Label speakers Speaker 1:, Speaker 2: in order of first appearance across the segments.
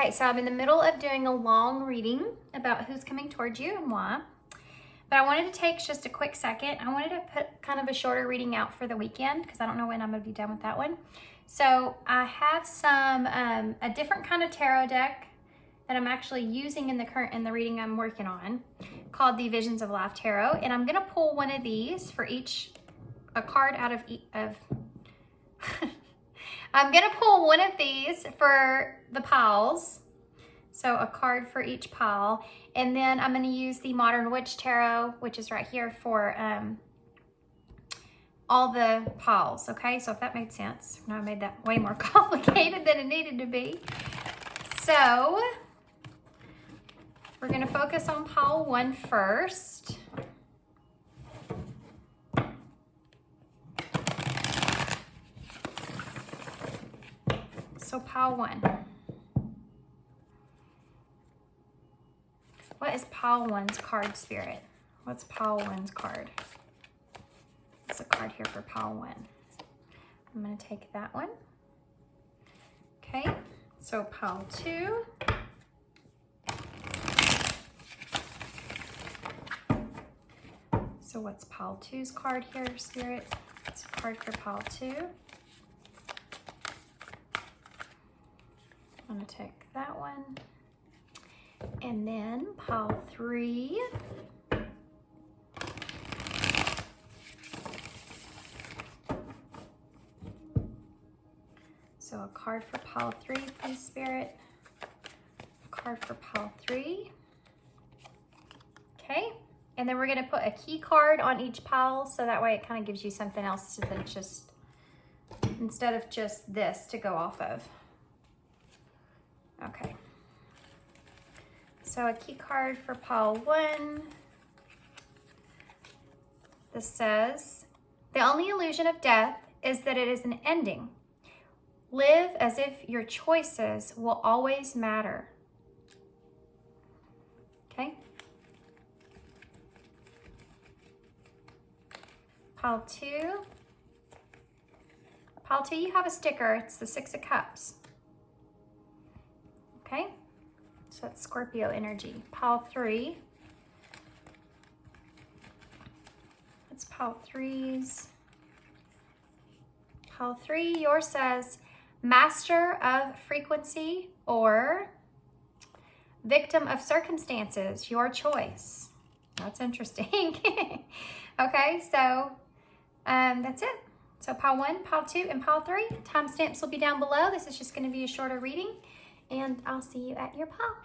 Speaker 1: Okay, so I'm in the middle of doing a long reading about who's coming towards you and why. But I wanted to take just a quick second. I wanted to put kind of a shorter reading out for the weekend because I don't know when I'm going to be done with that one. So I have some a different kind of tarot deck that I'm actually using in the reading I'm working on, called the Visions of Life Tarot, and I'm going to pull one of these for a card out of I'm going to pull one of these for the piles. So a card for each pile. And then I'm going to use the Modern Witch Tarot, which is right here, for all the piles. Okay, so if that made sense. Now I made that way more complicated than it needed to be. So we're going to focus on pile 1 first. So pile 1. What is pile 1's card, Spirit? What's pile 1's card? It's a card here for pile 1. I'm going to take that one. Okay, so pile 2. So what's pile 2's card here, Spirit? It's a card for pile 2. I'm going to take that one. And then pile 3. So a card for pile 3, please, Spirit. A card for pile 3. Okay. And then we're going to put a key card on each pile, so that way it kind of gives you something else than just, instead of just this to go off of. Okay. So a key card for pile 1. This says, the only illusion of death is that it is an ending. Live as if your choices will always matter. Okay. Pile 2. Pile 2, you have a sticker. It's the 6 of Cups. Okay. So that's Scorpio energy. Pile 3. That's pile 3's. Pile 3, yours says, master of frequency or victim of circumstances, your choice. That's interesting. Okay, so that's it. So pile 1, pile 2, and pile 3. Timestamps will be down below. This is just going to be a shorter reading, and I'll see you at your pile.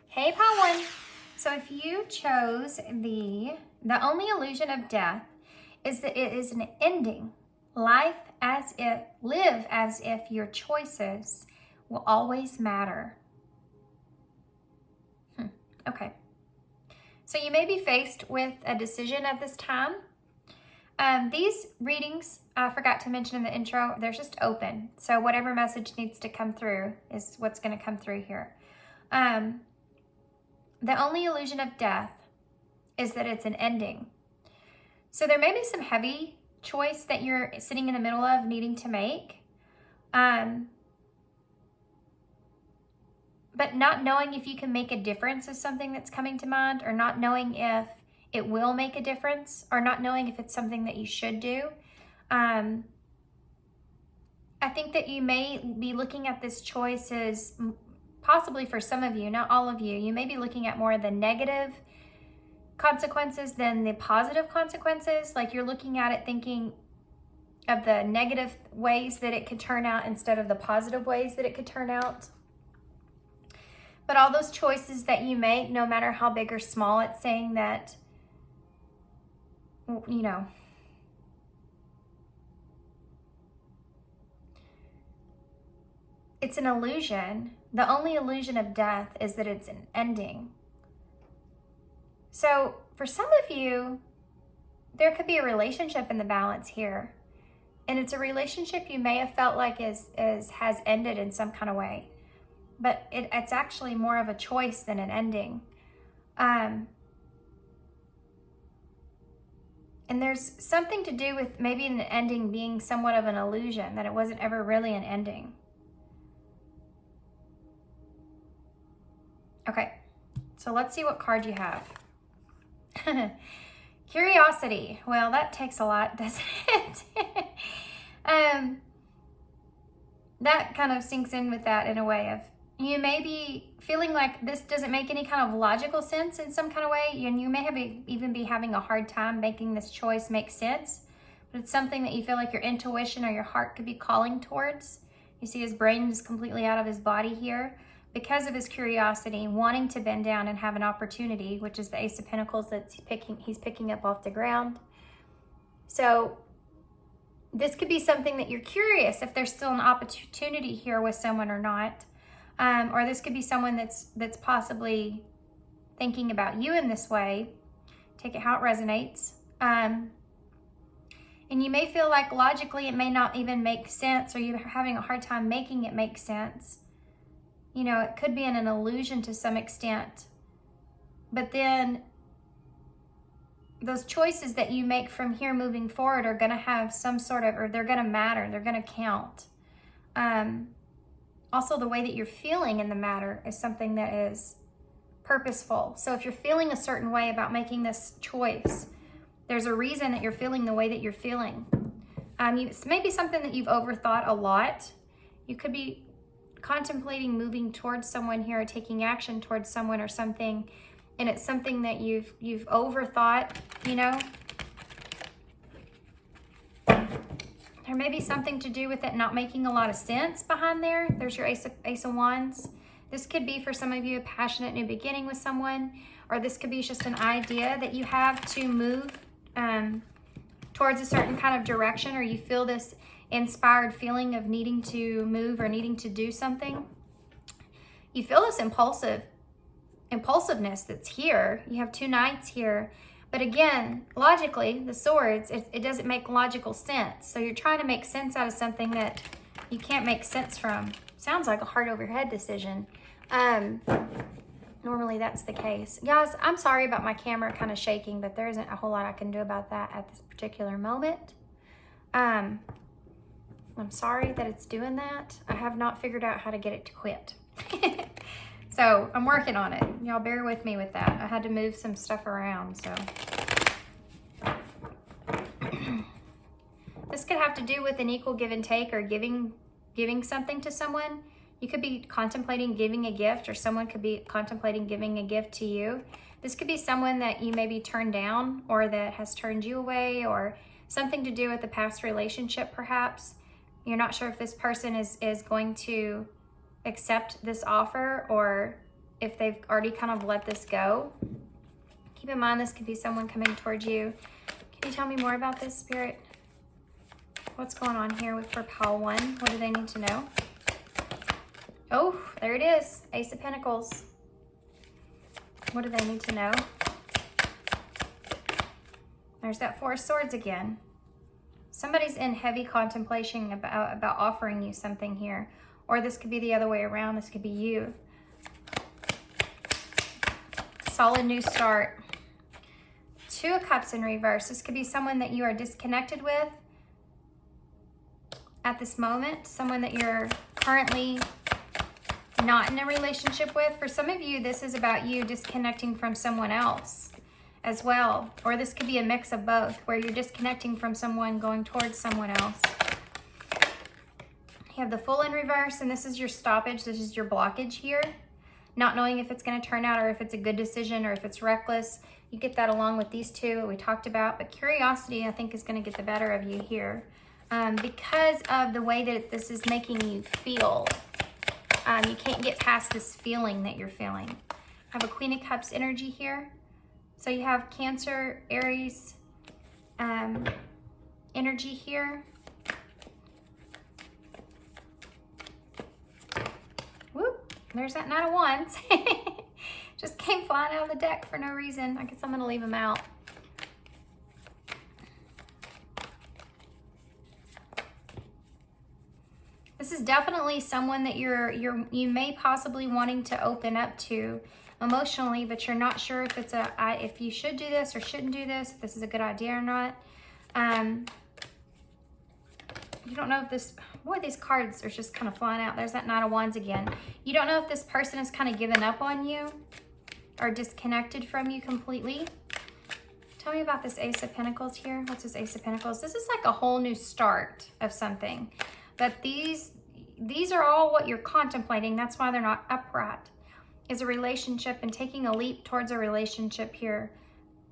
Speaker 1: Hey, pile 1. So if you chose the only illusion of death is that it is an ending. Live as if your choices will always matter. Okay. So you may be faced with a decision at this time. These readings, I forgot to mention in the intro, they're just open. So whatever message needs to come through is what's going to come through here. The only illusion of death is that it's an ending. So there may be some heavy choice that you're sitting in the middle of needing to make. But not knowing if you can make a difference is something that's coming to mind, or not knowing if it will make a difference, or not knowing if it's something that you should do. I think that you may be looking at this choice as, possibly for some of you, not all of you, you may be looking at more of the negative consequences than the positive consequences. Like you're looking at it thinking of the negative ways that it could turn out instead of the positive ways that it could turn out. But all those choices that you make, no matter how big or small, it's saying that, you know, it's an illusion. The only illusion of death is that it's an ending. So for some of you, there could be a relationship in the balance here. And it's a relationship you may have felt like has ended in some kind of way. But it's actually more of a choice than an ending. And there's something to do with maybe an ending being somewhat of an illusion, that it wasn't ever really an ending. So let's see what card you have. Curiosity. Well, that takes a lot, doesn't it? That kind of sinks in with that in a way of, you may be feeling like this doesn't make any kind of logical sense in some kind of way, and you may have even be having a hard time making this choice make sense, but it's something that you feel like your intuition or your heart could be calling towards. You see his brain is completely out of his body here because of his curiosity, wanting to bend down and have an opportunity, which is the Ace of Pentacles that he's picking up off the ground. So this could be something that you're curious if there's still an opportunity here with someone or not. Or this could be someone that's possibly thinking about you in this way. Take it how it resonates. And you may feel like logically it may not even make sense, or you're having a hard time making it make sense. You know, it could be an illusion to some extent. But then those choices that you make from here moving forward are going to have some sort of, or they're going to matter, they're going to count. Also, the way that you're feeling in the matter is something that is purposeful. So if you're feeling a certain way about making this choice, there's a reason that you're feeling the way that you're feeling. It's maybe something that you've overthought a lot. You could be contemplating moving towards someone here, or taking action towards someone or something, and it's something that you've overthought, you know. There may be something to do with it not making a lot of sense behind there. There's your Ace of Wands. This could be for some of you a passionate new beginning with someone, or this could be just an idea that you have to move towards a certain kind of direction, or you feel this inspired feeling of needing to move or needing to do something. You feel this impulsiveness that's here. You have two knights here. But again, logically, the swords, it doesn't make logical sense. So you're trying to make sense out of something that you can't make sense from. Sounds like a heart over head decision. Normally that's the case. Guys, I'm sorry about my camera kind of shaking, but there isn't a whole lot I can do about that at this particular moment. I'm sorry that it's doing that. I have not figured out how to get it to quit. So I'm working on it. Y'all bear with me with that. I had to move some stuff around, so. This could have to do with an equal give and take, or giving something to someone. You could be contemplating giving a gift, or someone could be contemplating giving a gift to you. This could be someone that you maybe turned down, or that has turned you away, or something to do with a past relationship perhaps. You're not sure if this person is going to accept this offer, or if they've already kind of let this go. Keep in mind, this could be someone coming towards you. Can you tell me more about this, Spirit? What's going on here for pile 1? What do they need to know? Oh, there it is. Ace of Pentacles. What do they need to know? There's that Four of Swords again. Somebody's in heavy contemplation about offering you something here. Or this could be the other way around. This could be you. Solid new start. Two of Cups in reverse. This could be someone that you are disconnected with at this moment. Someone that you're currently not in a relationship with. For some of you, this is about you disconnecting from someone else as well. Or this could be a mix of both, where you're disconnecting from someone going towards someone else. You have the Fool in reverse, and this is your stoppage. This is your blockage here. Not knowing if it's going to turn out, or if it's a good decision, or if it's reckless. You get that along with these two that we talked about. But curiosity, I think, is going to get the better of you here. Because of the way that this is making you feel. You can't get past this feeling that you're feeling. I have a Queen of Cups energy here. So you have Cancer, Aries energy here. Whoop, there's that Knight of Wands. Just came flying out of the deck for no reason. I guess I'm gonna leave them out. This is definitely someone that you may possibly wanting to open up to emotionally, but you're not sure if it's if you should do this or shouldn't do this, if this is a good idea or not. You don't know if this, boy, these cards are just kind of flying out. There's that Knight of Wands again. You don't know if this person is kind of giving up on you. are disconnected from you completely. Tell me about this Ace of Pentacles here. What's this Ace of Pentacles? This is like a whole new start of something. But these are all what you're contemplating. That's why they're not upright. Is a relationship and taking a leap towards a relationship here.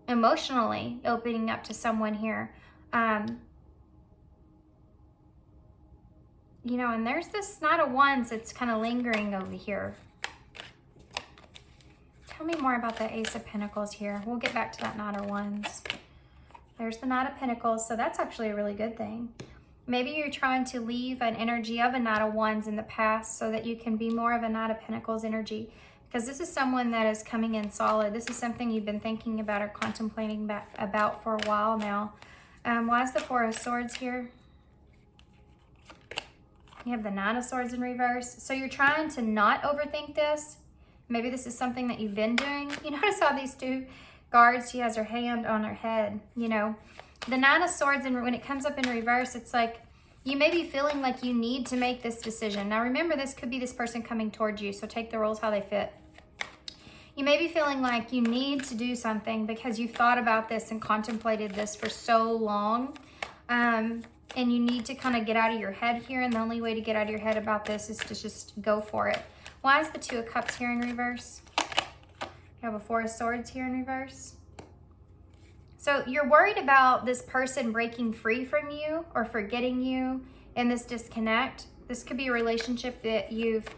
Speaker 1: Emotionally opening up to someone here. You know, and there's this Knight of Wands that's kind of lingering over here. Tell me more about the Ace of Pentacles here. We'll get back to that Knight of Wands. There's the Knight of Pentacles, so that's actually a really good thing. Maybe you're trying to leave an energy of a Knight of Wands in the past so that you can be more of a Knight of Pentacles energy. Because this is someone that is coming in solid. This is something you've been thinking about or contemplating about for a while now. Why is the Four of Swords here? You have the Nine of Swords in reverse. So you're trying to not overthink this. Maybe this is something that you've been doing. You notice how these two cards, she has her hand on her head, you know. The Nine of Swords, and when it comes up in reverse, it's like you may be feeling like you need to make this decision. Now remember, this could be this person coming towards you, so take the roles how they fit. You may be feeling like you need to do something because you've thought about this and contemplated this for so long. And you need to kind of get out of your head here. And the only way to get out of your head about this is to just go for it. Why is the Two of Cups here in reverse? You have a Four of Swords here in reverse. So you're worried about this person breaking free from you or forgetting you in this disconnect. This could be a relationship that you've,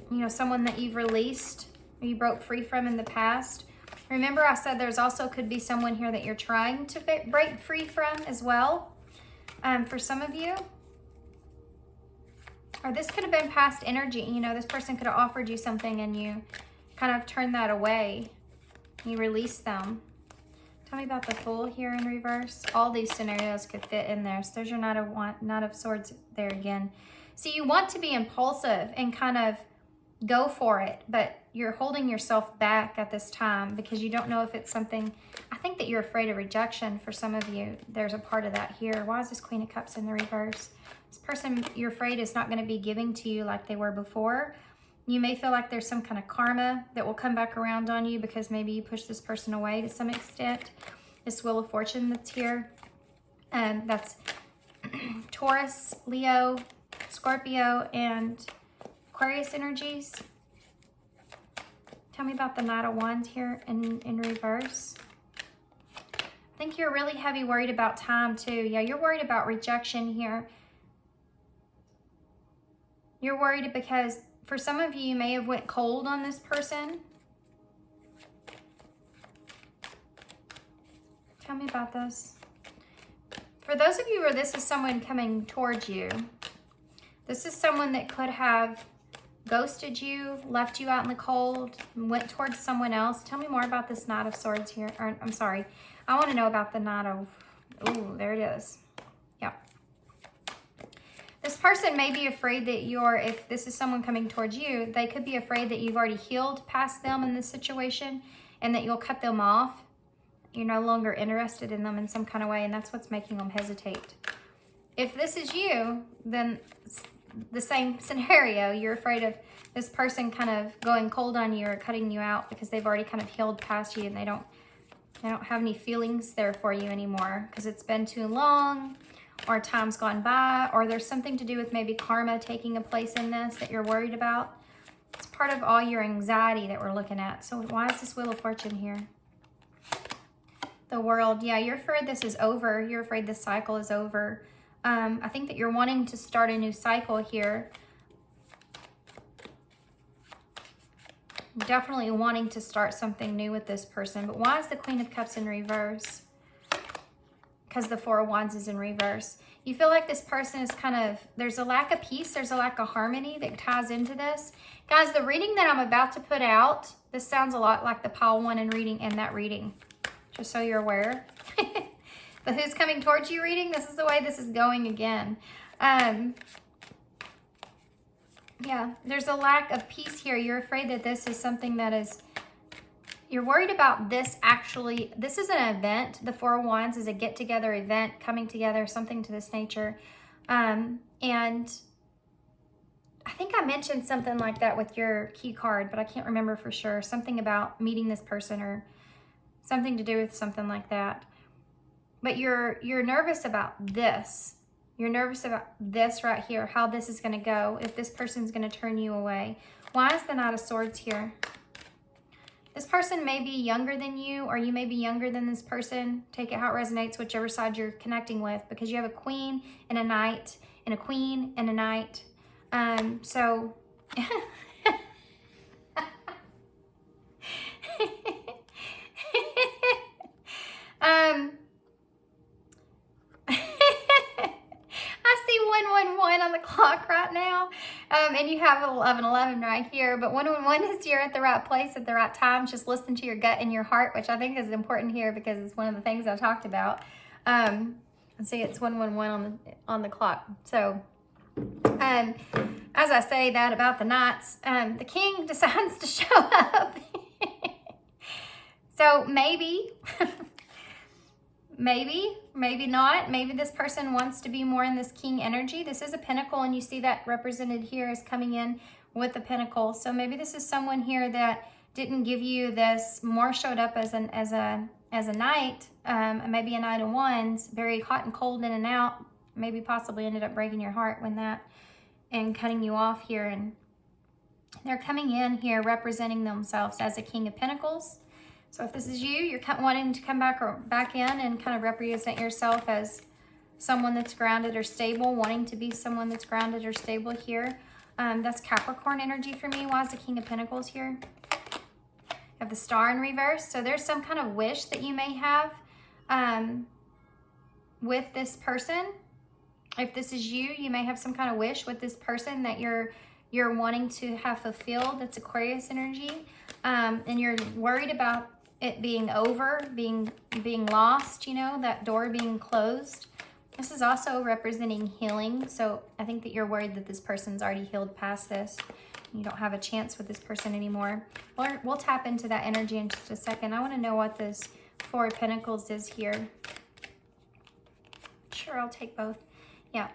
Speaker 1: you know, someone that you've released or you broke free from in the past. Remember, I said there's also could be someone here that you're trying to break free from as well, for some of you. Or this could have been past energy. You know, this person could have offered you something and you kind of turned that away. You released them. Tell me about the Fool here in reverse. All these scenarios could fit in there. So there's your Knight of Swords there again. So you want to be impulsive and kind of go for it, but you're holding yourself back at this time because you don't know if it's something. I think that you're afraid of rejection for some of you. There's a part of that here. Why is this Queen of Cups in the reverse? This person you're afraid is not going to be giving to you like they were before. You may feel like there's some kind of karma that will come back around on you because maybe you pushed this person away to some extent. This Wheel of Fortune that's here. That's Taurus, Leo, Scorpio, and Aquarius energies. Tell me about the Knight of Wands here in reverse. I think you're really heavy worried about time too. Yeah, you're worried about rejection here. You're worried because for some of you, you may have went cold on this person. Tell me about this. For those of you where this is someone coming towards you, this is someone that could have ghosted you, left you out in the cold, went towards someone else. Tell me more about this Knight of Swords here. Or, I'm sorry. I want to know about the Knight of... Ooh, there it is. Yeah. This person may be afraid that if this is someone coming towards you, they could be afraid that you've already healed past them in this situation and that you'll cut them off. You're no longer interested in them in some kind of way, and that's what's making them hesitate. If this is you, then the same scenario. You're afraid of this person kind of going cold on you or cutting you out because they've already kind of healed past you and they don't have any feelings there for you anymore because it's been too long or time's gone by, or there's something to do with maybe karma taking a place in this that you're worried about. It's part of all your anxiety that we're looking at. So why is this Wheel of Fortune here? The World. Yeah, you're afraid this is over. You're afraid this cycle is over. I think that you're wanting to start a new cycle here. Definitely wanting to start something new with this person. But why is the Queen of Cups in reverse? Because the Four of Wands is in reverse. You feel like this person is kind of, there's a lack of peace, there's a lack of harmony that ties into this. Guys, the reading that I'm about to put out, this sounds a lot like the pile 1 in reading and that reading. Just so you're aware. The Who's Coming Towards You reading, this is the way this is going again. Yeah, there's a lack of peace here. You're afraid that this is something that is, you're worried about this actually. This is an event. The Four of Wands is a get-together event, coming together, something to this nature. And I think I mentioned something like that with your key card, but I can't remember for sure. Something about meeting this person or something to do with something like that. But you're nervous about this. You're nervous about this right here, how this is going to go, if this person's going to turn you away. Why is the Knight of Swords here? This person may be younger than you, or you may be younger than this person. Take it how it resonates, whichever side you're connecting with, because you have a Queen and a Knight, and a Queen and a Knight. So I see 111 on the clock right now, and you have 1111 right here, but 111 is you're at the right place at the right time. Just listen to your gut and your heart, which I think is important here because it's one of the things I talked about. And see, it's 111 on the clock. So as I say that about the Knights, the King decides to show up. So maybe, maybe not. Maybe this person wants to be more in this King energy. This is a Pentacle, and you see that represented here as coming in with the Pentacle. So maybe this is someone here that didn't give you this, more showed up as a Knight, maybe a Knight of Wands, very hot and cold in and out. Maybe possibly ended up breaking your heart when that, and cutting you off here. And they're coming in here representing themselves as a King of Pentacles. So if this is you, you're wanting to come back in and kind of represent yourself as someone that's grounded or stable, wanting to be someone that's grounded or stable here. That's Capricorn energy for me. Why is the King of Pentacles here? You have the Star in reverse. So there's some kind of wish that you may have with this person. If this is you, you may have some kind of wish with this person that you're wanting to have fulfilled. That's Aquarius energy. And you're worried about it being over, being lost, you know, that door being closed. This is also representing healing. So I think that you're worried that this person's already healed past this. You don't have a chance with this person anymore. We'll tap into that energy in just a second. I want to know what this Four of Pentacles is here. Sure, I'll take both. Yeah.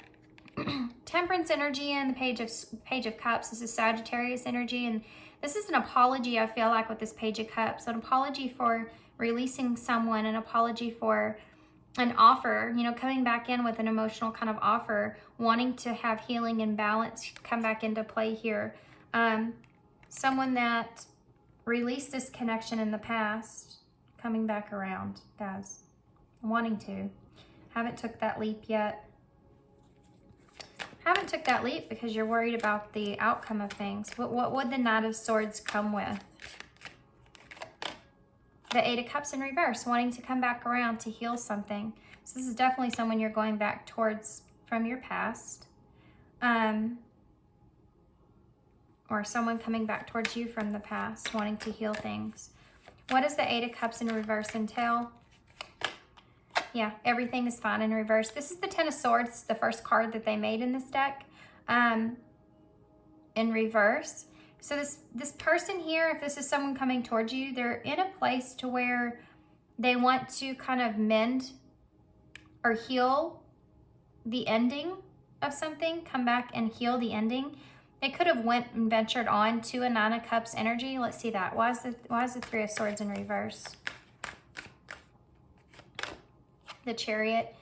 Speaker 1: Temperance energy and the Page of Cups. This is Sagittarius energy, and this is an apology, I feel like, with this Page of Cups. An apology for releasing someone, an apology for an offer, you know, coming back in with an emotional kind of offer, wanting to have healing and balance come back into play here. Someone that released this connection in the past, coming back around, guys. Wanting to. Haven't took that leap yet. Haven't took that leap because you're worried about the outcome of things. What would the Knight of Swords come with? The Eight of Cups in reverse, wanting to come back around to heal something. So this is definitely someone you're going back towards from your past. Or someone coming back towards you from the past, wanting to heal things. What does the Eight of Cups in reverse entail? Yeah, everything is fine in reverse. This is the Ten of Swords. It's the first card that they made in this deck in reverse. So this person here, if this is someone coming towards you, they're in a place to where they want to kind of mend or heal the ending of something, come back and heal the ending. They could have went and ventured on to a Nine of Cups energy. Let's see that. Why is the Three of Swords in reverse? The Chariot.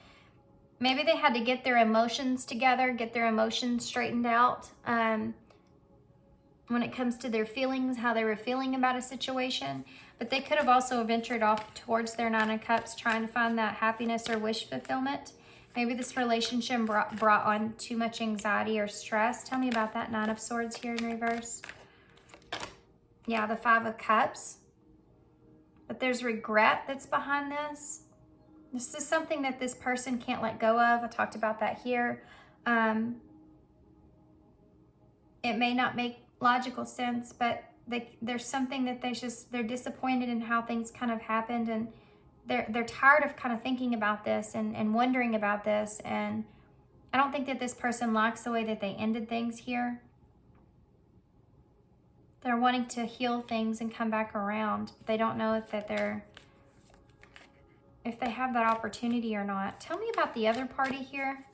Speaker 1: Maybe they had to get their emotions together, get their emotions straightened out when it comes to their feelings, how they were feeling about a situation. But they could have also ventured off towards their Nine of Cups, trying to find that happiness or wish fulfillment. Maybe this relationship brought on too much anxiety or stress. Tell me about that Nine of Swords here in reverse. Yeah, the Five of Cups. But there's regret that's behind this. This is something that this person can't let go of. I talked about that here. It may not make logical sense, but there's something that they're disappointed in how things kind of happened, and they're tired of kind of thinking about this and wondering about this. And I don't think that this person likes the way that they ended things here. They're wanting to heal things and come back around. They don't know if they have that opportunity or not. Tell me about the other party here.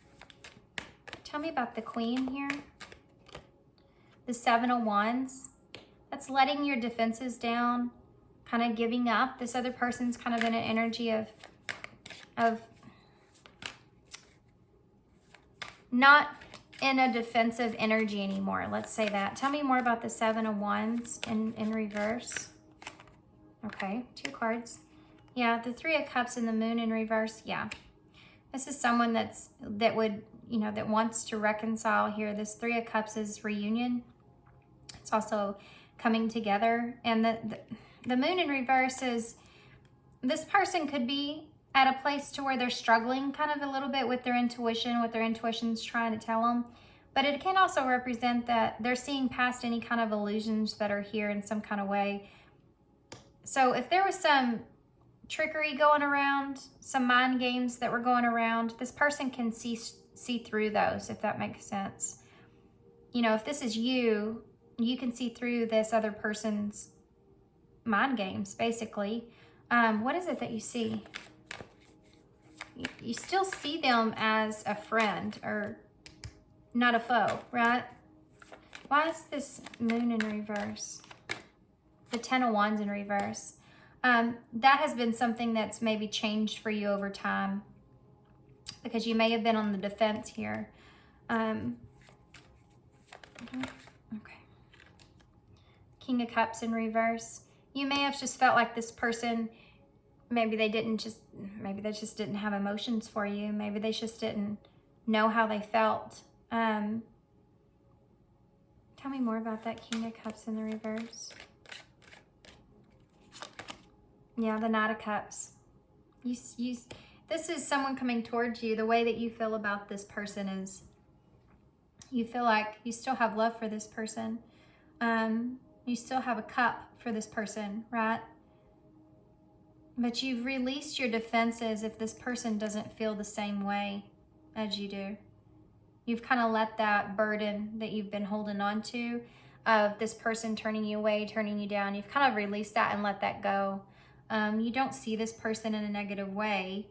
Speaker 1: Tell me about the Queen here. The Seven of Wands, that's letting your defenses down, kind of giving up. This other person's kind of in an energy of not in a defensive energy anymore. Let's say that. Tell me more about the Seven of Wands in reverse. Okay, 2 cards. Yeah, the Three of Cups and the Moon in reverse. Yeah, this is someone that would, you know, that wants to reconcile here. This Three of Cups is reunion. It's also coming together. And the Moon in reverse is, this person could be at a place to where they're struggling kind of a little bit with their intuition, what their intuition's trying to tell them. But it can also represent that they're seeing past any kind of illusions that are here in some kind of way. So if there was some trickery going around, some mind games that were going around, this person can see through those, if that makes sense. You know, if this is you, you can see through this other person's mind games, basically. What is it that you see? You still see them as a friend or not a foe, right? Why is this Moon in reverse? The Ten of Wands in reverse. That has been something that's maybe changed for you over time, because you may have been on the defense here. Okay. King of Cups in reverse. You may have just felt like this person, maybe they just didn't have emotions for you. Maybe they just didn't know how they felt. Tell me more about that King of Cups in the reverse. Yeah, the Knight of Cups. This is someone coming towards you. The way that you feel about this person is, you feel like you still have love for this person. You still have a cup for this person, right? But you've released your defenses if this person doesn't feel the same way as you do. You've kind of let that burden that you've been holding on to of this person turning you away, turning you down, you've kind of released that and let that go. You don't see this person in a negative way.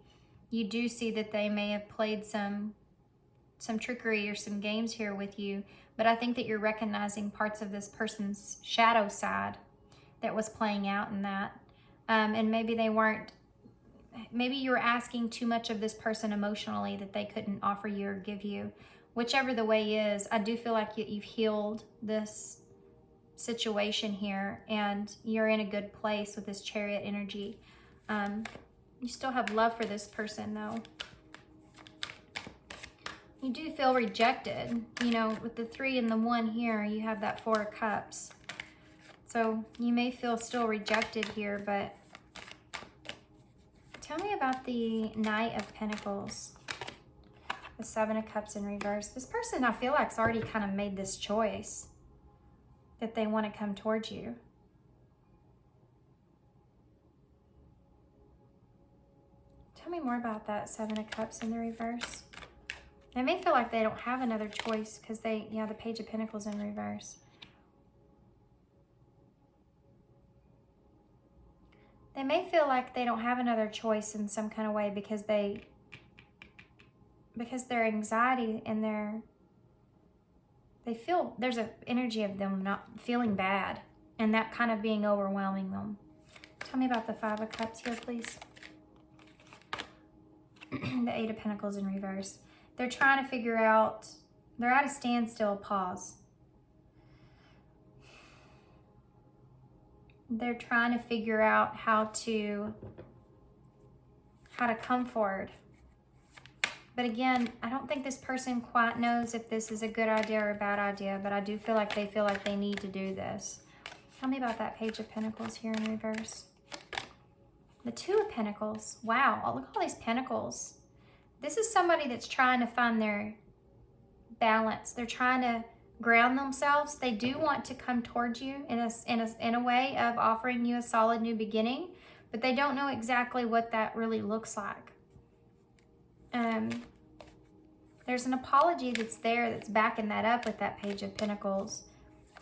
Speaker 1: You do see that they may have played some trickery or some games here with you, but I think that you're recognizing parts of this person's shadow side that was playing out in that. And maybe maybe you were asking too much of this person emotionally that they couldn't offer you or give you. Whichever the way is, I do feel like you've healed this situation here and you're in a good place with this Chariot energy. You still have love for this person though. You do feel rejected, you know, with the 3 and the 1 here, you have that 4 of Cups. So you may feel still rejected here, but tell me about the Knight of Pentacles. The 7 of Cups in reverse. This person, I feel like, has already kind of made this choice that they want to come towards you. Tell me more about that 7 of Cups in the reverse. They may feel like they don't have another choice because the Page of Pentacles in reverse. They may feel like they don't have another choice in some kind of way because their anxiety and they feel there's an energy of them not feeling bad and that kind of being overwhelming them. Tell me about the 5 of Cups here, please. The 8 of Pentacles in reverse. They're trying to figure out, they're at a standstill, pause. They're trying to figure out how to come forward. But again, I don't think this person quite knows if this is a good idea or a bad idea, but I do feel like they need to do this. Tell me about that Page of Pentacles here in reverse. The 2 of Pentacles. Wow, look at all these pentacles. This is somebody that's trying to find their balance. They're trying to ground themselves. They do want to come towards you in a way of offering you a solid new beginning, but they don't know exactly what that really looks like. There's an apology that's backing that up with that Page of Pentacles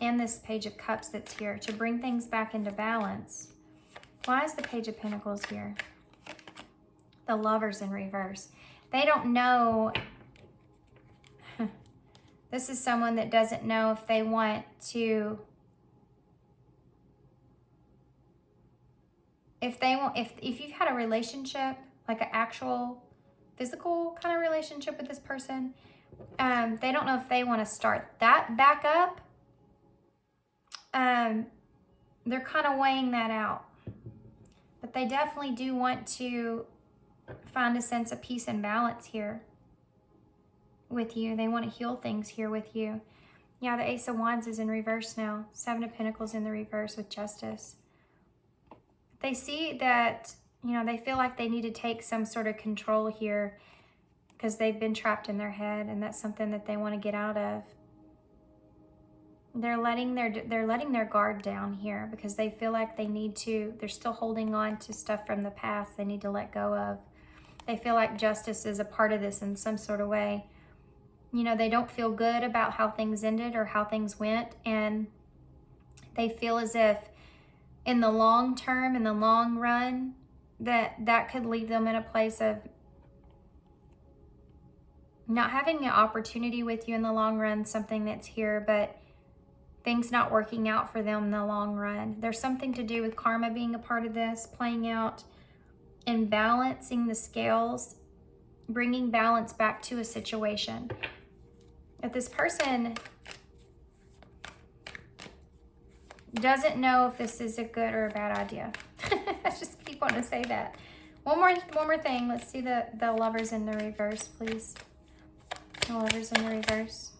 Speaker 1: and this Page of Cups that's here to bring things back into balance. Why is the Page of Pentacles here? The Lovers in reverse. They don't know. This is someone that doesn't know if they want to, if you've had a relationship, like an actual physical kind of relationship with this person, they don't know if they want to start that back up. They're kind of weighing that out. But they definitely do want to find a sense of peace and balance here with you. They want to heal things here with you. Yeah, the Ace of Wands is in reverse now. Seven of Pentacles in the reverse with Justice. They see that, you know, they feel like they need to take some sort of control here because they've been trapped in their head, and that's something that they want to get out of. They're letting their guard down here because they feel like they need to, they're still holding on to stuff from the past they need to let go of. They feel like justice is a part of this in some sort of way. You know, they don't feel good about how things ended or how things went, and they feel as if in the long term, in the long run, that could leave them in a place of not having the opportunity with you in the long run, something that's here, but things not working out for them in the long run. There's something to do with karma being a part of this, playing out and balancing the scales, bringing balance back to a situation. If this person doesn't know if this is a good or a bad idea. I just keep wanting to say that. One more thing. Let's see the Lovers in the reverse, please. The Lovers in the reverse.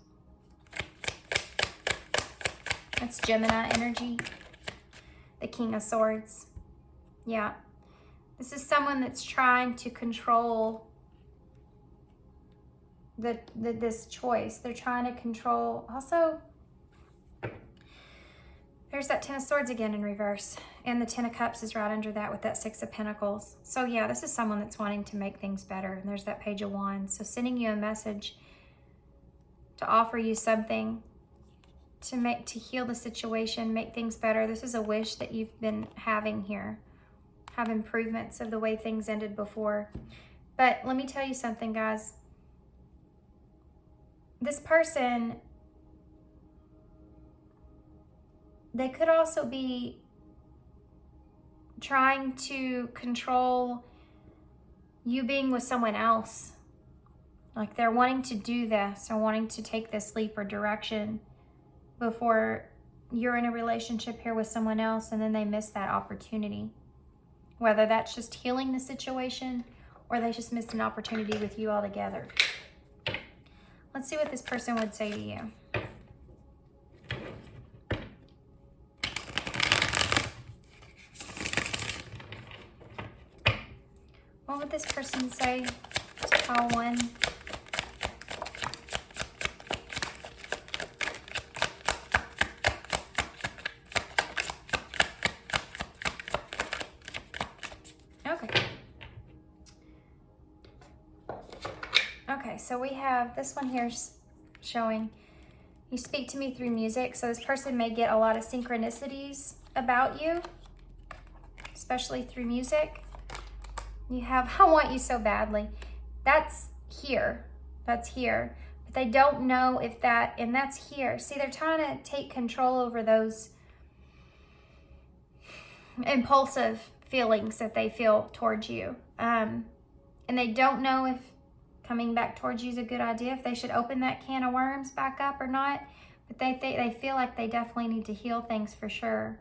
Speaker 1: That's Gemini energy. The King of Swords. Yeah. This is someone that's trying to control this choice. They're trying to control. Also, there's that Ten of Swords again in reverse. And the Ten of Cups is right under that with that Six of Pentacles. So yeah, this is someone that's wanting to make things better. And there's that Page of Wands. So sending you a message to offer you something to heal the situation, make things better. This is a wish that you've been having here. Have improvements of the way things ended before. But let me tell you something, guys. This person, they could also be trying to control you being with someone else. Like they're wanting to do this or wanting to take this leap or direction before you're in a relationship here with someone else, and then they miss that opportunity. Whether that's just healing the situation or they just missed an opportunity with you altogether. Let's see what this person would say to you. What would this person say to pile one? Okay, so we have this one here showing you speak to me through music. So this person may get a lot of synchronicities about you, especially through music. You have, I want you so badly. That's here. That's here. But they don't know if that, and that's here. See, they're trying to take control over those impulsive feelings that they feel towards you. And they don't know if coming back towards you is a good idea, if they should open that can of worms back up or not. But they feel like they definitely need to heal things for sure.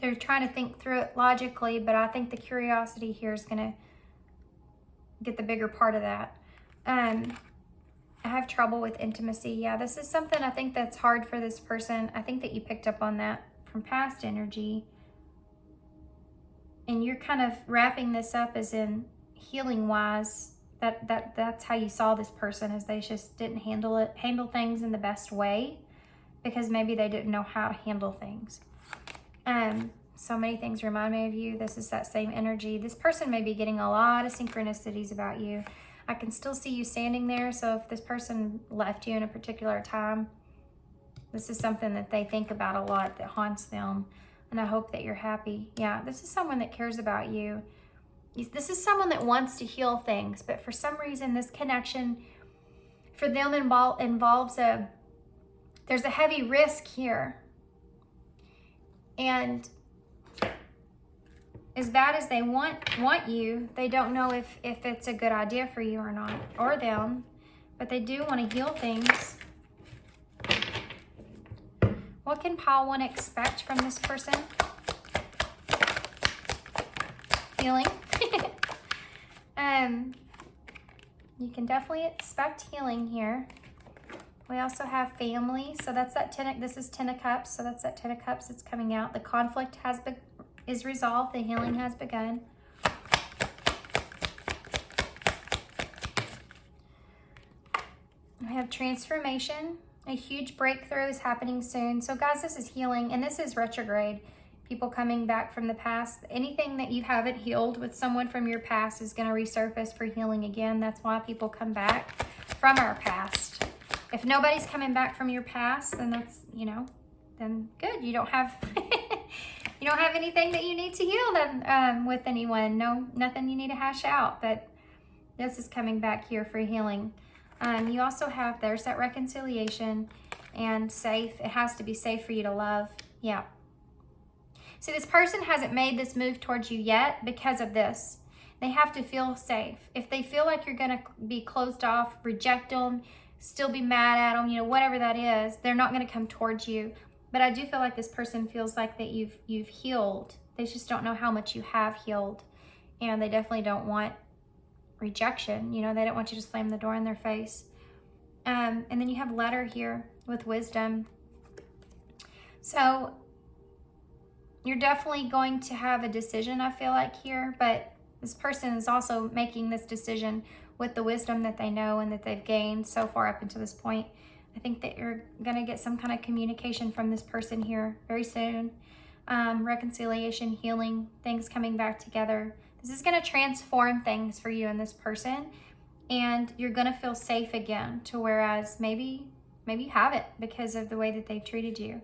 Speaker 1: They're trying to think through it logically, but I think the curiosity here is going to get the bigger part of that. I have trouble with intimacy. Yeah, this is something I think that's hard for this person. I think that you picked up on that from past energy. And you're kind of wrapping this up as in healing wise. That's how you saw this person, is they just didn't handle things in the best way because maybe they didn't know how to handle things. So many things remind me of you. This is that same energy. This person may be getting a lot of synchronicities about you. I can still see you standing there. So if this person left you in a particular time, this is something that they think about a lot, that haunts them. And I hope that you're happy. Yeah, this is someone that cares about you. This is someone that wants to heal things, but for some reason, this connection, for them involves there's a heavy risk here. And as bad as they want you, they don't know if it's a good idea for you or not, or them, but they do want to heal things. What can pile 1 expect from this person? Healing. You can definitely expect healing here. We also have family, so that's that this is 10 of Cups, so that's that 10 of Cups that's coming out. The conflict is resolved, the healing has begun. We have transformation. A huge breakthrough is happening soon. So guys, this is healing, and this is retrograde. People coming back from the past. Anything that you haven't healed with someone from your past is going to resurface for healing again. That's why people come back from our past. If nobody's coming back from your past, then that's, then good. You don't have you don't have anything that you need to heal then, with anyone. No, nothing you need to hash out. But this is coming back here for healing. You also have, there's that reconciliation and safe. It has to be safe for you to love. Yeah. See, this person hasn't made this move towards you yet because of this. They have to feel safe. If they feel like you're going to be closed off, reject them, still be mad at them, whatever that is, they're not going to come towards you. But I do feel like this person feels like that you've healed. They just don't know how much you have healed. And they definitely don't want rejection. They don't want you to slam the door in their face. And then you have letter here with wisdom. So you're definitely going to have a decision, I feel like, here, but this person is also making this decision with the wisdom that they know and that they've gained so far up until this point. I think that you're going to get some kind of communication from this person here very soon. Reconciliation, healing, things coming back together. This is going to transform things for you and this person, and you're going to feel safe again, to whereas maybe you haven't because of the way that they've treated you.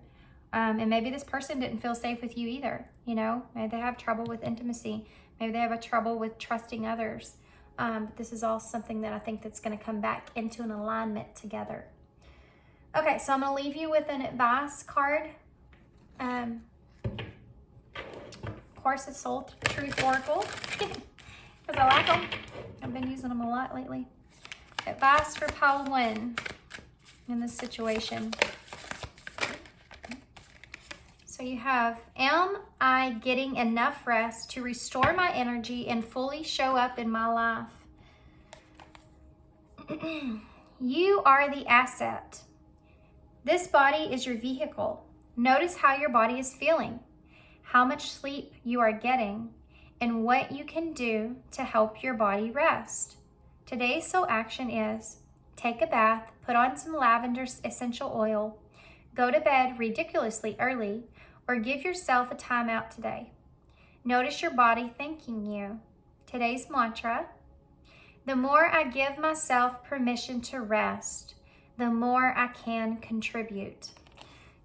Speaker 1: And maybe this person didn't feel safe with you either. Maybe they have trouble with intimacy. Maybe they have a trouble with trusting others. But this is all something that I think that's going to come back into an alignment together. Okay, so I'm going to leave you with an advice card. Of course, it's Soul Truth Oracle because I like them. I've been using them a lot lately. Advice for pile 1 in this situation. So you have, am I getting enough rest to restore my energy and fully show up in my life? You are the asset. This body is your vehicle. Notice how your body is feeling, how much sleep you are getting, and what you can do to help your body rest. Today's soul action is take a bath, put on some lavender essential oil, go to bed ridiculously early, or give yourself a timeout today. Notice your body thanking you. Today's mantra: the more I give myself permission to rest, the more I can contribute.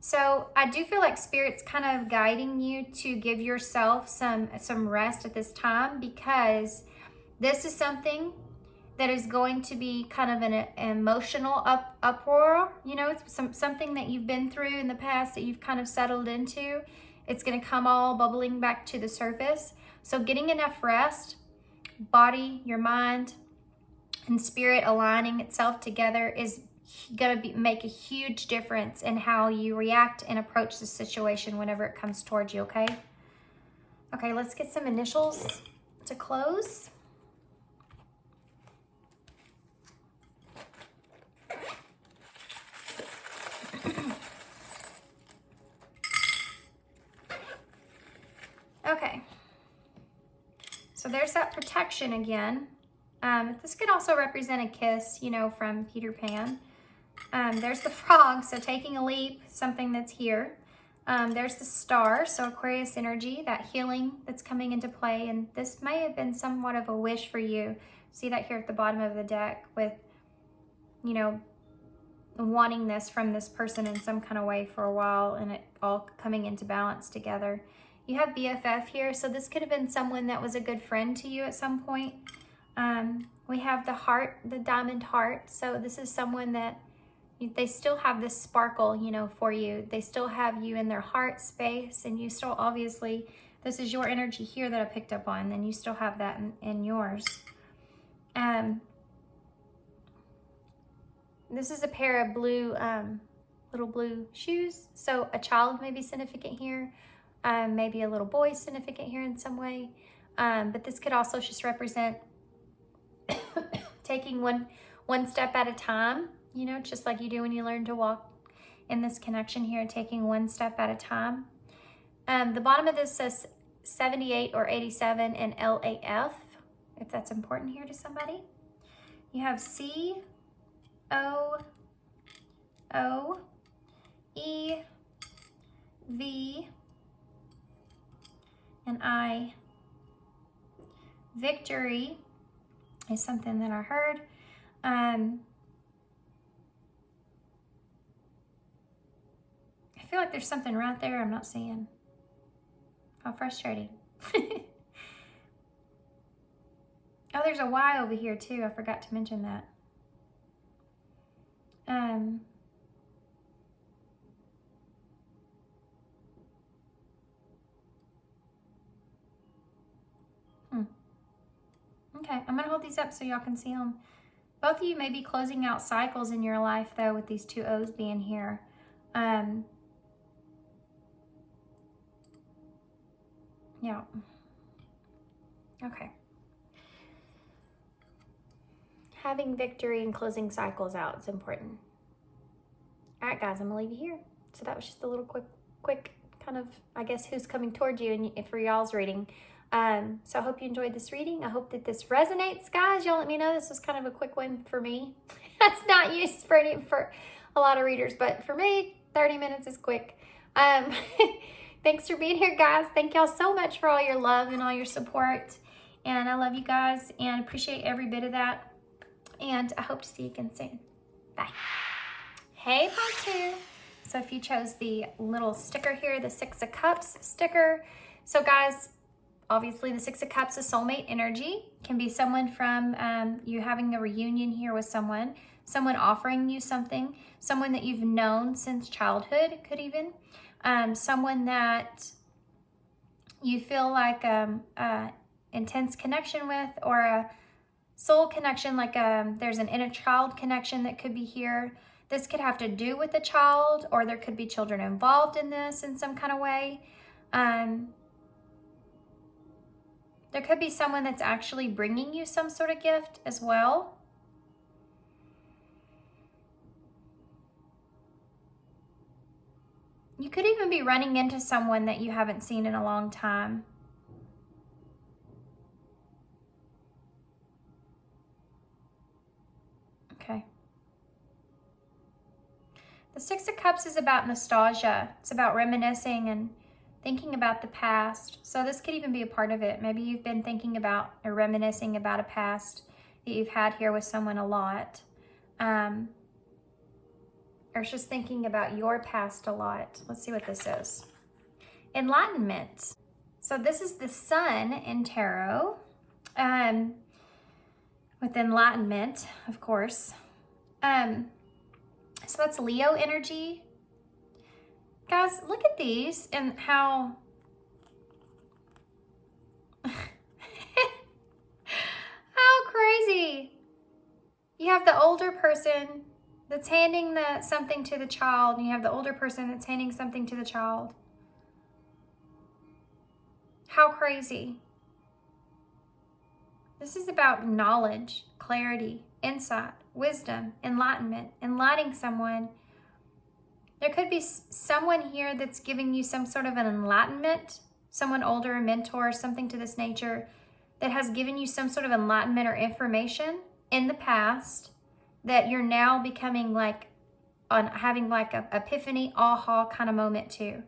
Speaker 1: So I do feel like Spirit's kind of guiding you to give yourself some rest at this time, because this is something that is going to be kind of an emotional uproar. It's something that you've been through in the past that you've kind of settled into. It's going to come all bubbling back to the surface. So getting enough rest, body, your mind, and spirit aligning itself together is going to make a huge difference in how you react and approach the situation whenever it comes towards you, okay? Okay, let's get some initials to close. Okay, so there's that protection again. This could also represent a kiss, from Peter Pan. There's the frog, so taking a leap, something that's here. There's the star, so Aquarius energy, that healing that's coming into play. And this may have been somewhat of a wish for you. See that here at the bottom of the deck with, wanting this from this person in some kind of way for a while, and it all coming into balance together. You have BFF here, so this could have been someone that was a good friend to you at some point. We have the heart, the diamond heart. So this is someone that they still have this sparkle, you know, for you. They still have you in their heart space, and you still, obviously, this is your energy here that I picked up on, and you still have that in yours. This is a pair of blue, little blue shoes. So a child may be significant here. Maybe a little boy significant here in some way. But this could also just represent taking one step at a time, you know, just like you do when you learn to walk in this connection here, taking one step at a time. The bottom of this says 78 or 87 and LAF, if that's important here to somebody. You have C, O, O, E, V, and I. Victory is something that I heard. I feel like there's something right there I'm not seeing. How frustrating. Oh, there's a Y over here too. I forgot to mention that. Okay, I'm gonna hold these up so y'all can see them. Both of you may be closing out cycles in your life though, with these two O's being here. Yeah. Okay. Having victory and closing cycles out is important. All right, guys, I'm gonna leave you here. So that was just a little quick kind of, I guess, who's coming toward you and for y'all's reading. So I hope you enjoyed this reading. I hope that this resonates, guys. Y'all let me know. This was kind of a quick one for me. That's not used for a lot of readers, but for me, 30 minutes is quick. Thanks for being here, guys. Thank y'all so much for all your love and all your support. And I love you guys and appreciate every bit of that. And I hope to see you again soon. Bye. Hey, part 2. So if you chose the little sticker here, the 6 of Cups sticker. So guys, obviously the 6 of Cups is soulmate energy. Can be someone from you having a reunion here with someone offering you something, someone that you've known since childhood, could even. Someone that you feel like intense connection with, or a soul connection, like there's an inner child connection that could be here. This could have to do with a child, or there could be children involved in this in some kind of way. There could be someone that's actually bringing you some sort of gift as well. You could even be running into someone that you haven't seen in a long time. Okay. The 6 of Cups is about nostalgia. It's about reminiscing and thinking about the past. So this could even be a part of it. Maybe you've been thinking about or reminiscing about a past that you've had here with someone a lot. Or it's just thinking about your past a lot. Let's see what this is. Enlightenment. So this is the Sun in Tarot. With enlightenment, of course. So that's Leo energy. Guys, look at these and how crazy. You have the older person that's handing something to the child, and you have the older person that's handing something to the child. How crazy. This is about knowledge, clarity, insight, wisdom, enlightenment, enlightening someone. There could be someone here that's giving you some sort of an enlightenment, someone older, a mentor, something to this nature, that has given you some sort of enlightenment or information in the past that you're now becoming like, having like a epiphany, aha kind of moment too.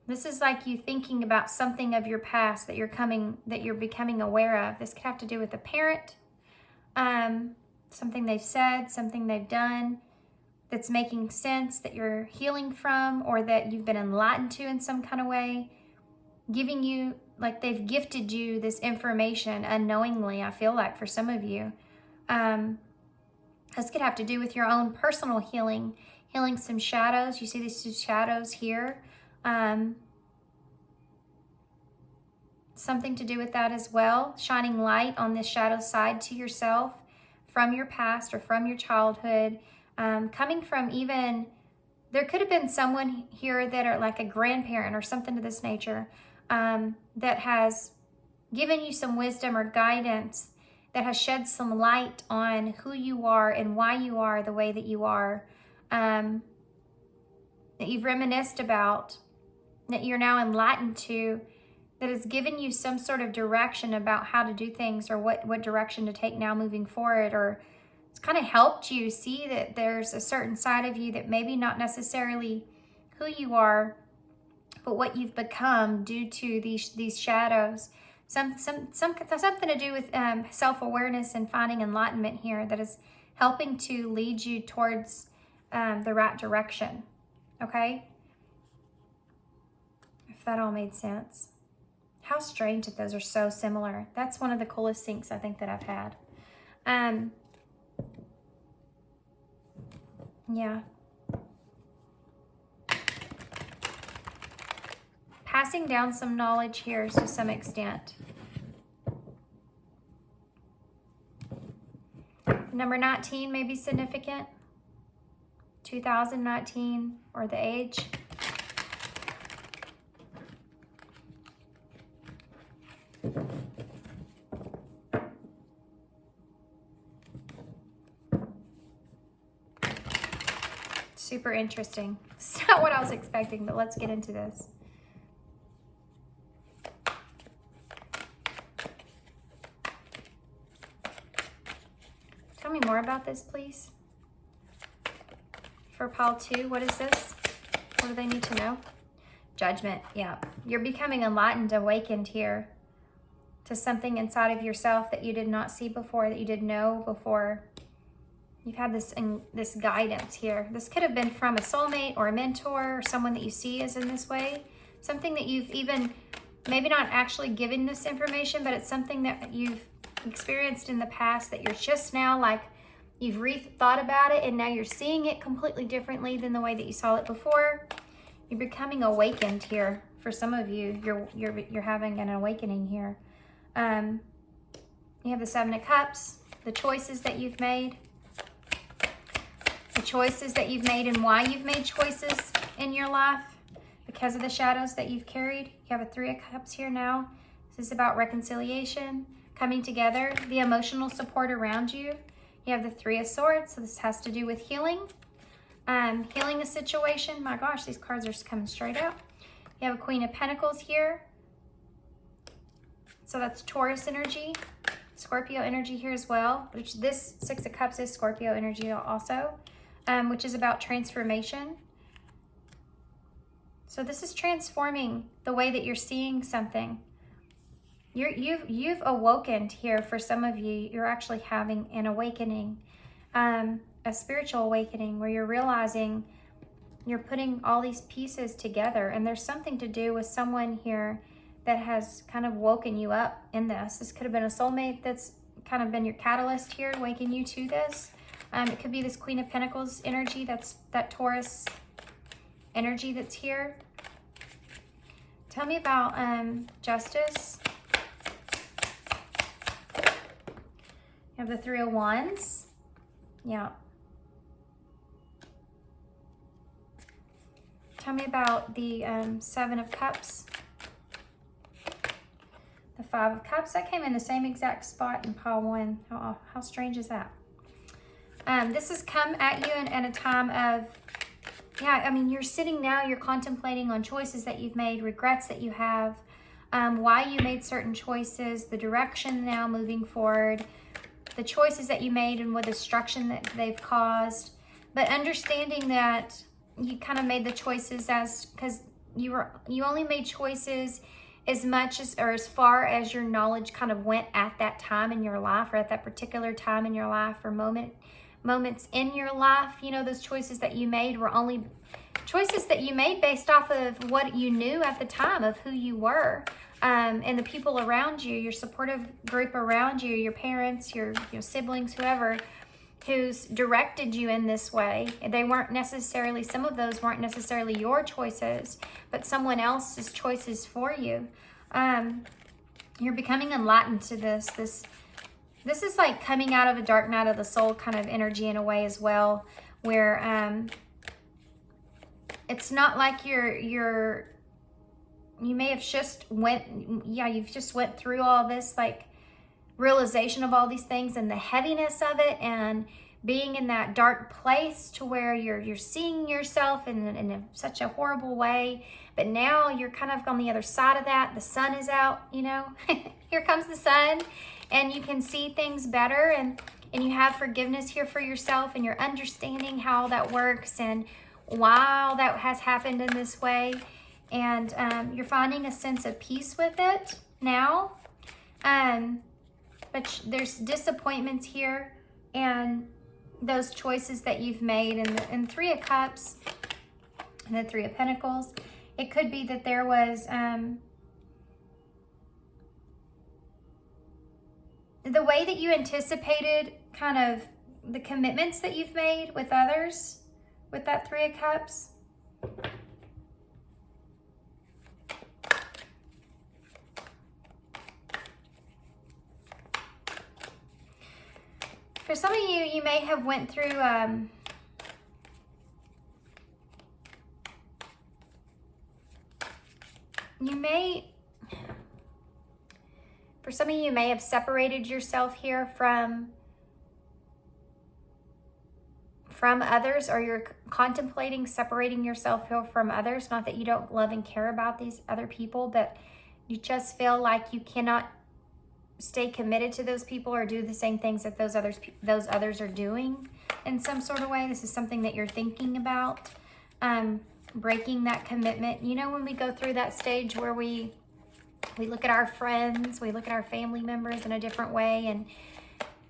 Speaker 1: This is like you thinking about something of your past that you're becoming aware of. This could have to do with a parent, something they've said, something they've done that's making sense, that you're healing from, or that you've been enlightened to in some kind of way, giving you they've gifted you this information unknowingly, I feel like, for some of you. This could have to do with your own personal healing some shadows. You see these two shadows here. Something to do with that as well. Shining light on this shadow side to yourself from your past or from your childhood. Coming from even, there could have been someone here that are like a grandparent or something to this nature, that has given you some wisdom or guidance, that has shed some light on who you are and why you are the way that you are, that you've reminisced about, that you're now enlightened to, that has given you some sort of direction about how to do things, or what direction to take now moving forward, or it's kind of helped you see that there's a certain side of you that maybe not necessarily who you are, but what you've become due to these shadows. Something to do with self-awareness and finding enlightenment here, that is helping to lead you towards the right direction. Okay? If that all made sense. How strange that those are so similar. That's one of the coolest syncs I think that I've had. Yeah. Passing down some knowledge here to some extent. Number 19 may be significant. 2019, or the age. Super interesting. It's not what I was expecting, but let's get into this. Tell me more about this, please. For pile 2, what is this? What do they need to know? Judgment, yeah. You're becoming enlightened, awakened here to something inside of yourself that you did not see before, that you didn't know before. You've had this guidance here. This could have been from a soulmate or a mentor, or someone that you see as in this way. Something that you've even, maybe not actually given this information, but it's something that you've experienced in the past that you're just now like, you've rethought about it and now you're seeing it completely differently than the way that you saw it before. You're becoming awakened here. For some of you, you're having an awakening here. You have the 7 of Cups, the choices that you've made. The choices that you've made and why you've made choices in your life because of the shadows that you've carried. You have a 3 of Cups here now. This is about reconciliation, coming together, the emotional support around you. You have the 3 of Swords, so this has to do with healing. Healing a situation. My gosh, these cards are just coming straight out. You have a Queen of Pentacles here. So that's Taurus energy. Scorpio energy here as well, which this 6 of Cups is Scorpio energy also, which is about transformation. So this is transforming the way that you're seeing something. You've awoken here. For some of you, you're actually having an awakening, a spiritual awakening, where you're realizing you're putting all these pieces together, and there's something to do with someone here that has kind of woken you up in this. This could have been a soulmate that's kind of been your catalyst here, waking you to this. It could be this Queen of Pentacles energy, that's that Taurus energy that's here. Tell me about justice. You have the 3 of Wands. Yeah. Tell me about the 7 of Cups. The 5 of Cups. That came in the same exact spot in pile 1. How strange is that? This has come at you in a time of, yeah, I mean, you're sitting now, you're contemplating on choices that you've made, regrets that you have, why you made certain choices, the direction now moving forward, the choices that you made and what destruction that they've caused. But understanding that you kind of made the choices because you only made choices as much as, or as far as your knowledge kind of went at that time in your life, or at that particular time in your life, or moments in your life. You know, those choices that you made were only choices that you made based off of what you knew at the time of who you were, and the people around you, your supportive group around you, your parents, your siblings, whoever, who's directed you in this way. They weren't necessarily, some of those weren't necessarily your choices, but someone else's choices for you. You're becoming enlightened to this. This is like coming out of a dark night of the soul kind of energy in a way as well, where it's not like you may have just you've just went through all this like realization of all these things and the heaviness of it, and being in that dark place to where you're seeing yourself in such a horrible way. But now you're kind of on the other side of that. The sun is out, you know. Here comes the sun, and you can see things better, and you have forgiveness here for yourself, and you're understanding how that works and why that has happened in this way. And you're finding a sense of peace with it now. But there's disappointments here, and those choices that you've made, and Three of Cups and the Three of Pentacles. It could be that there was the way that you anticipated kind of the commitments that you've made with others with that Three of Cups. For some of you, you may have went through for some of you may have separated yourself here from others, or you're contemplating separating yourself here from others. Not that you don't love and care about these other people, but you just feel like you cannot stay committed to those people or do the same things that those others are doing in some sort of way. This is something that you're thinking about, breaking that commitment. You know, when we go through that stage where we look at our friends, we look at our family members in a different way, and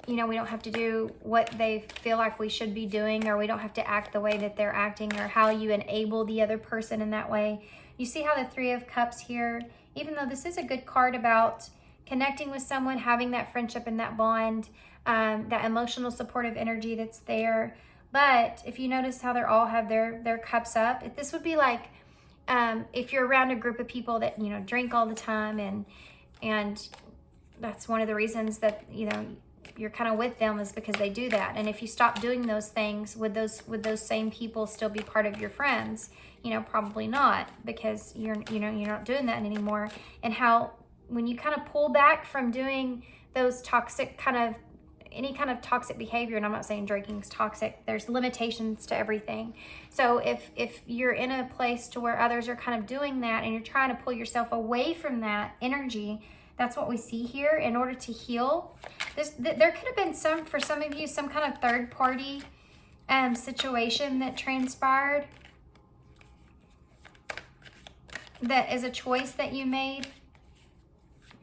Speaker 1: you know, we don't have to do what they feel like we should be doing, or we don't have to act the way that they're acting, or how you enable the other person in that way. You see how the Three of Cups here, even though this is a good card about connecting with someone, having that friendship and that bond, that emotional supportive energy that's there. But if you notice how they all have their cups up, this would be like if you're around a group of people that, you know, drink all the time, and that's one of the reasons that, you know, you're kind of with them, is because they do that. And if you stop doing those things, would those same people still be part of your friends? You know, probably not, because you're not doing that anymore. And how when you kind of pull back from doing those toxic any kind of toxic behavior, and I'm not saying drinking is toxic, there's limitations to everything. So if you're in a place to where others are kind of doing that, and you're trying to pull yourself away from that energy, that's what we see here. In order to heal there could have been for some of you, some kind of third party situation that transpired, that is a choice that you made.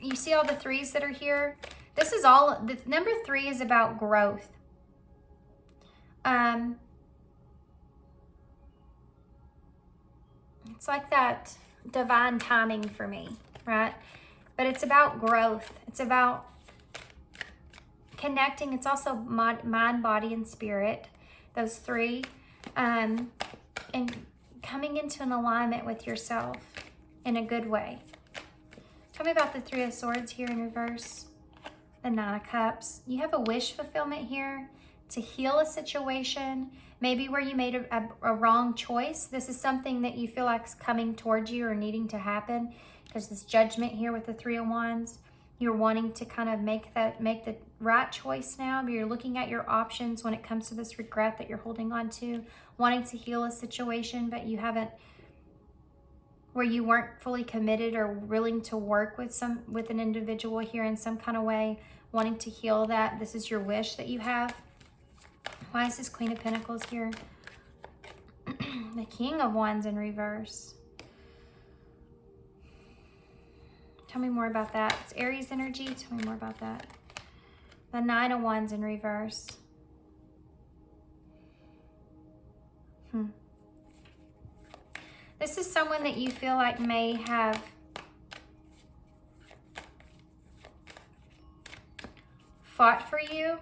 Speaker 1: You see all the threes that are here? This is all, the number 3 is about growth. It's like that divine timing for me, right? But it's about growth. It's about connecting. It's also mind, body, and spirit, those 3. And coming into an alignment with yourself in a good way. Tell me about the 3 of Swords here in reverse. The 9 of Cups. You have a wish fulfillment here to heal a situation, maybe where you made a wrong choice. This is something that you feel like is coming towards you or needing to happen, because this Judgment here with the 3 of Wands. You're wanting to kind of make the right choice now. You're looking at your options when it comes to this regret that you're holding on to, wanting to heal a situation, but you haven't, where you weren't fully committed or willing to work with an individual here in some kind of way, wanting to heal that. This is your wish that you have. Why is this Queen of Pentacles here? The King of Wands in reverse. Tell me more about that. It's Aries energy. Tell me more about that. The 9 of Wands in reverse. This is someone that you feel like may have fought for you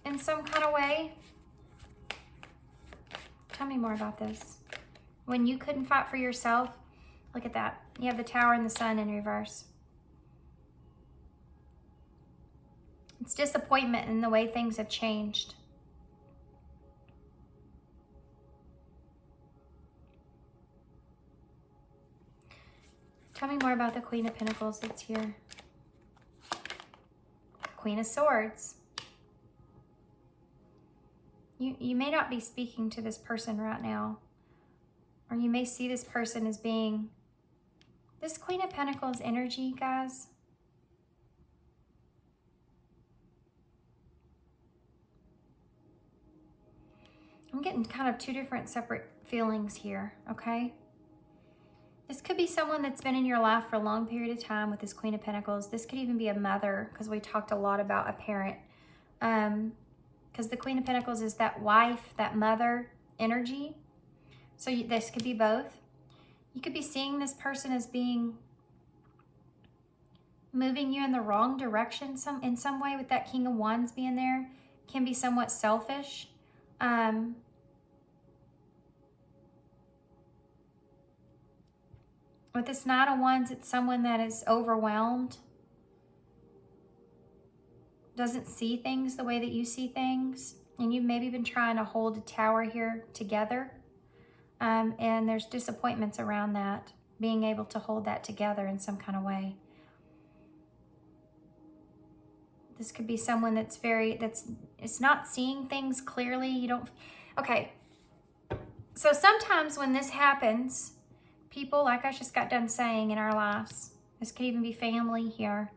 Speaker 1: in some kind of way. Tell me more about this. When you couldn't fight for yourself, look at that. You have the Tower and the Sun in reverse. It's disappointment in the way things have changed. Tell me more about the Queen of Pentacles that's here. Queen of Swords. You may not be speaking to this person right now, or you may see this person as being this Queen of Pentacles energy, guys. I'm getting kind of two different separate feelings here, okay? This could be someone that's been in your life for a long period of time with this Queen of Pentacles. This could even be a mother, because we talked a lot about a parent. Because the Queen of Pentacles is that wife, that mother energy. So this could be both. You could be seeing this person as being moving you in the wrong direction in some way, with that King of Wands being there. Can be somewhat selfish. With this Knight of Wands, it's someone that is overwhelmed. Doesn't see things the way that you see things. And you've maybe been trying to hold a tower here together. And there's disappointments around that. Being able to hold that together in some kind of way. This could be someone that's it's not seeing things clearly. Okay. So sometimes when this happens, people, like I just got done saying, in our lives, this could even be family here.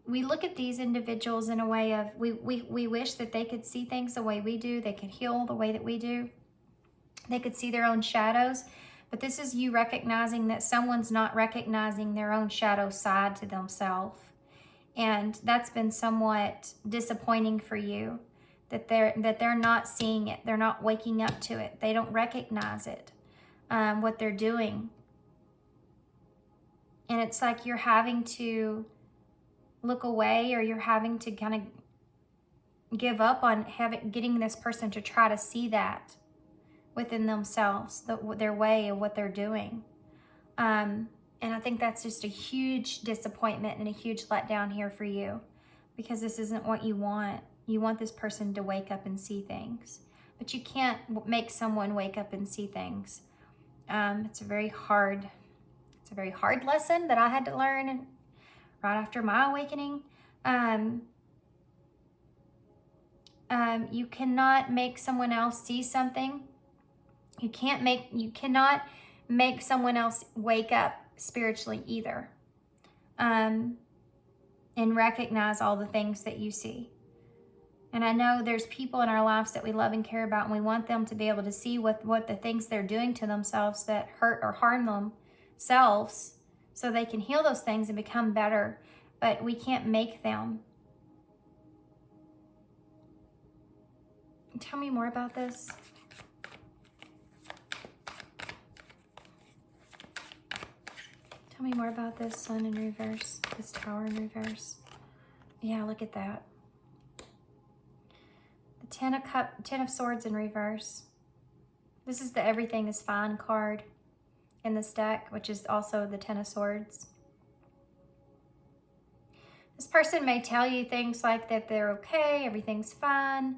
Speaker 1: We look at these individuals in a way of, we wish that they could see things the way we do. They could heal the way that we do. They could see their own shadows. But this is you recognizing that someone's not recognizing their own shadow side to themselves. And that's been somewhat disappointing for you, that they're not seeing it. They're not waking up to it. They don't recognize it, what they're doing. And it's like you're having to look away, or you're having to kind of give up on getting this person to try to see that within themselves, their way of what they're doing. And I think that's just a huge disappointment and a huge letdown here for you, because this isn't what you want. You want this person to wake up and see things, but you can't make someone wake up and see things. It's a very hard lesson that I had to learn right after my awakening. You cannot make someone else see something. You cannot make someone else wake up spiritually either. And recognize all the things that you see. And I know there's people in our lives that we love and care about, and we want them to be able to see what the things they're doing to themselves that hurt or harm themselves, so they can heal those things and become better. But we can't make them. Tell me more about this. Tell me more about this Sun in reverse, this Tower in reverse. Yeah, look at that. The Ten of Swords in reverse. This is the Everything is Fine card in this deck, which is also the Ten of Swords. This person may tell you things like that they're okay, everything's fine,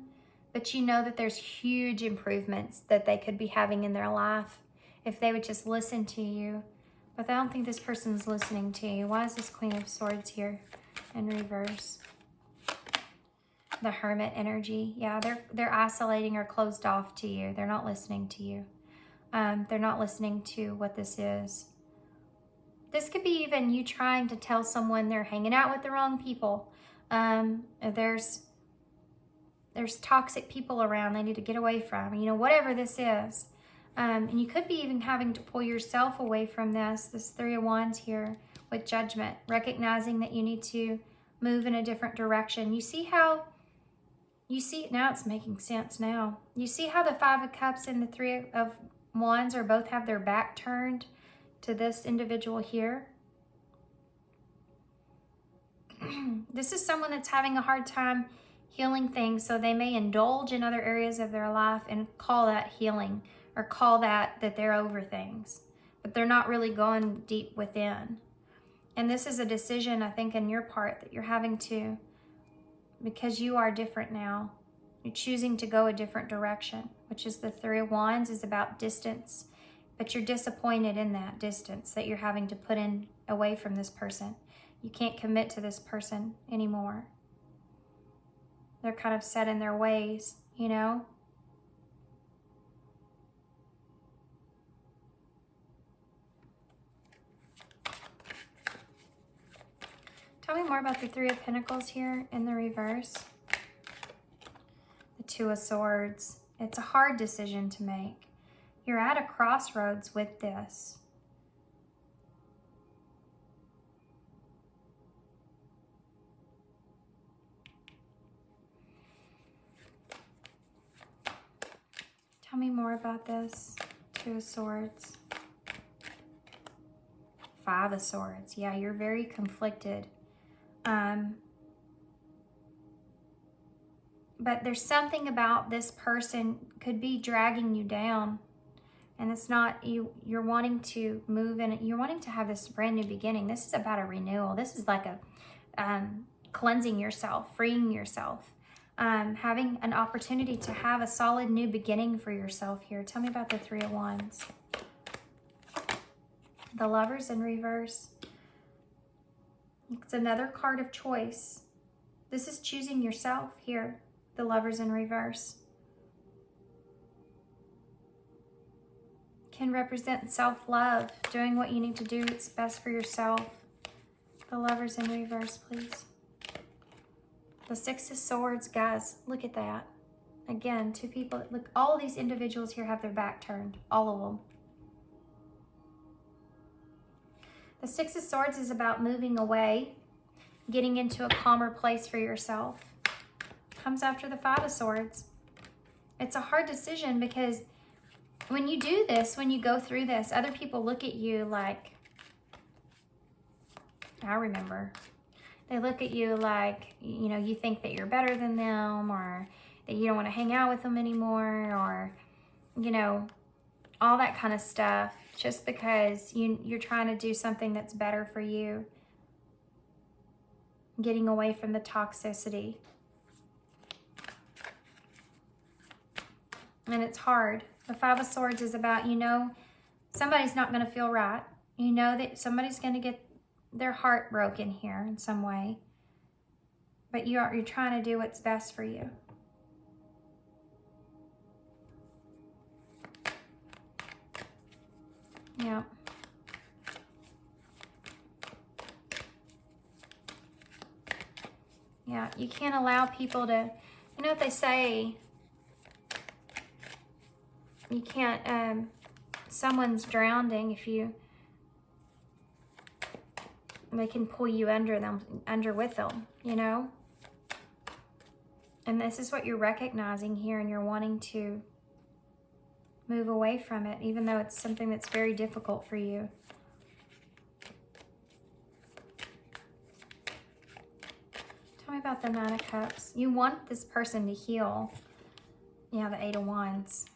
Speaker 1: but you know that there's huge improvements that they could be having in their life if they would just listen to you. But I don't think this person's listening to you. Why is this Queen of Swords here in reverse? The Hermit energy. Yeah, they're isolating or closed off to you. They're not listening to you. They're not listening to what this is. This could be even you trying to tell someone they're hanging out with the wrong people. There's toxic people around they need to get away from. Whatever this is. And you could be even having to pull yourself away from this Three of Wands here with Judgment, recognizing that you need to move in a different direction. You see now it's making sense now. You see how the Five of Cups and the Three of Wands or both have their back turned to this individual here. This is someone that's having a hard time healing things, so they may indulge in other areas of their life and call that healing, or call that they're over things, but they're not really going deep within. And this is a decision, I think, on your part that you're having to, because you are different now. You're choosing to go a different direction, which is the Three of Wands is about distance, but you're disappointed in that distance that you're having to put in away from this person. You can't commit to this person anymore. They're kind of set in their ways, you know? Tell me more about the Three of Pentacles here in the reverse. The Two of Swords. It's a hard decision to make. You're at a crossroads with this. Tell me more about this. Two of Swords. Five of Swords. Yeah, you're very conflicted. But there's something about this person could be dragging you down, and it's not you. You're wanting to move in. You're wanting to have this brand new beginning. This is about a renewal. This is like a cleansing yourself, freeing yourself, having an opportunity to have a solid new beginning for yourself here. Tell me about the Three of Wands. The Lovers in reverse. It's another card of choice. This is choosing yourself here. The Lovers in reverse can represent self-love, doing what you need to do that's best for yourself. The Lovers in reverse, please. The Six of Swords, guys, look at that. Again, two people. Look, all of these individuals here have their back turned, all of them. The Six of Swords is about moving away, getting into a calmer place for yourself. Comes after the Five of Swords. It's a hard decision because when you do this, when you go through this, other people look at you like, I remember, they look at you like, you know, you think that you're better than them, or that you don't want to hang out with them anymore, or, you know, all that kind of stuff, just because you're trying to do something that's better for you, getting away from the toxicity. And it's hard. The Five of Swords is about, you know, somebody's not going to feel right. You know that somebody's going to get their heart broken here in some way. But you're trying to do what's best for you. Yeah. Yeah, you can't allow people to, you know what they say, you can't, someone's drowning if they can pull you under with them, you know? And this is what you're recognizing here, and you're wanting to move away from it, even though it's something that's very difficult for you. Tell me about the Nine of Cups. You want this person to heal. Yeah, the Eight of Wands.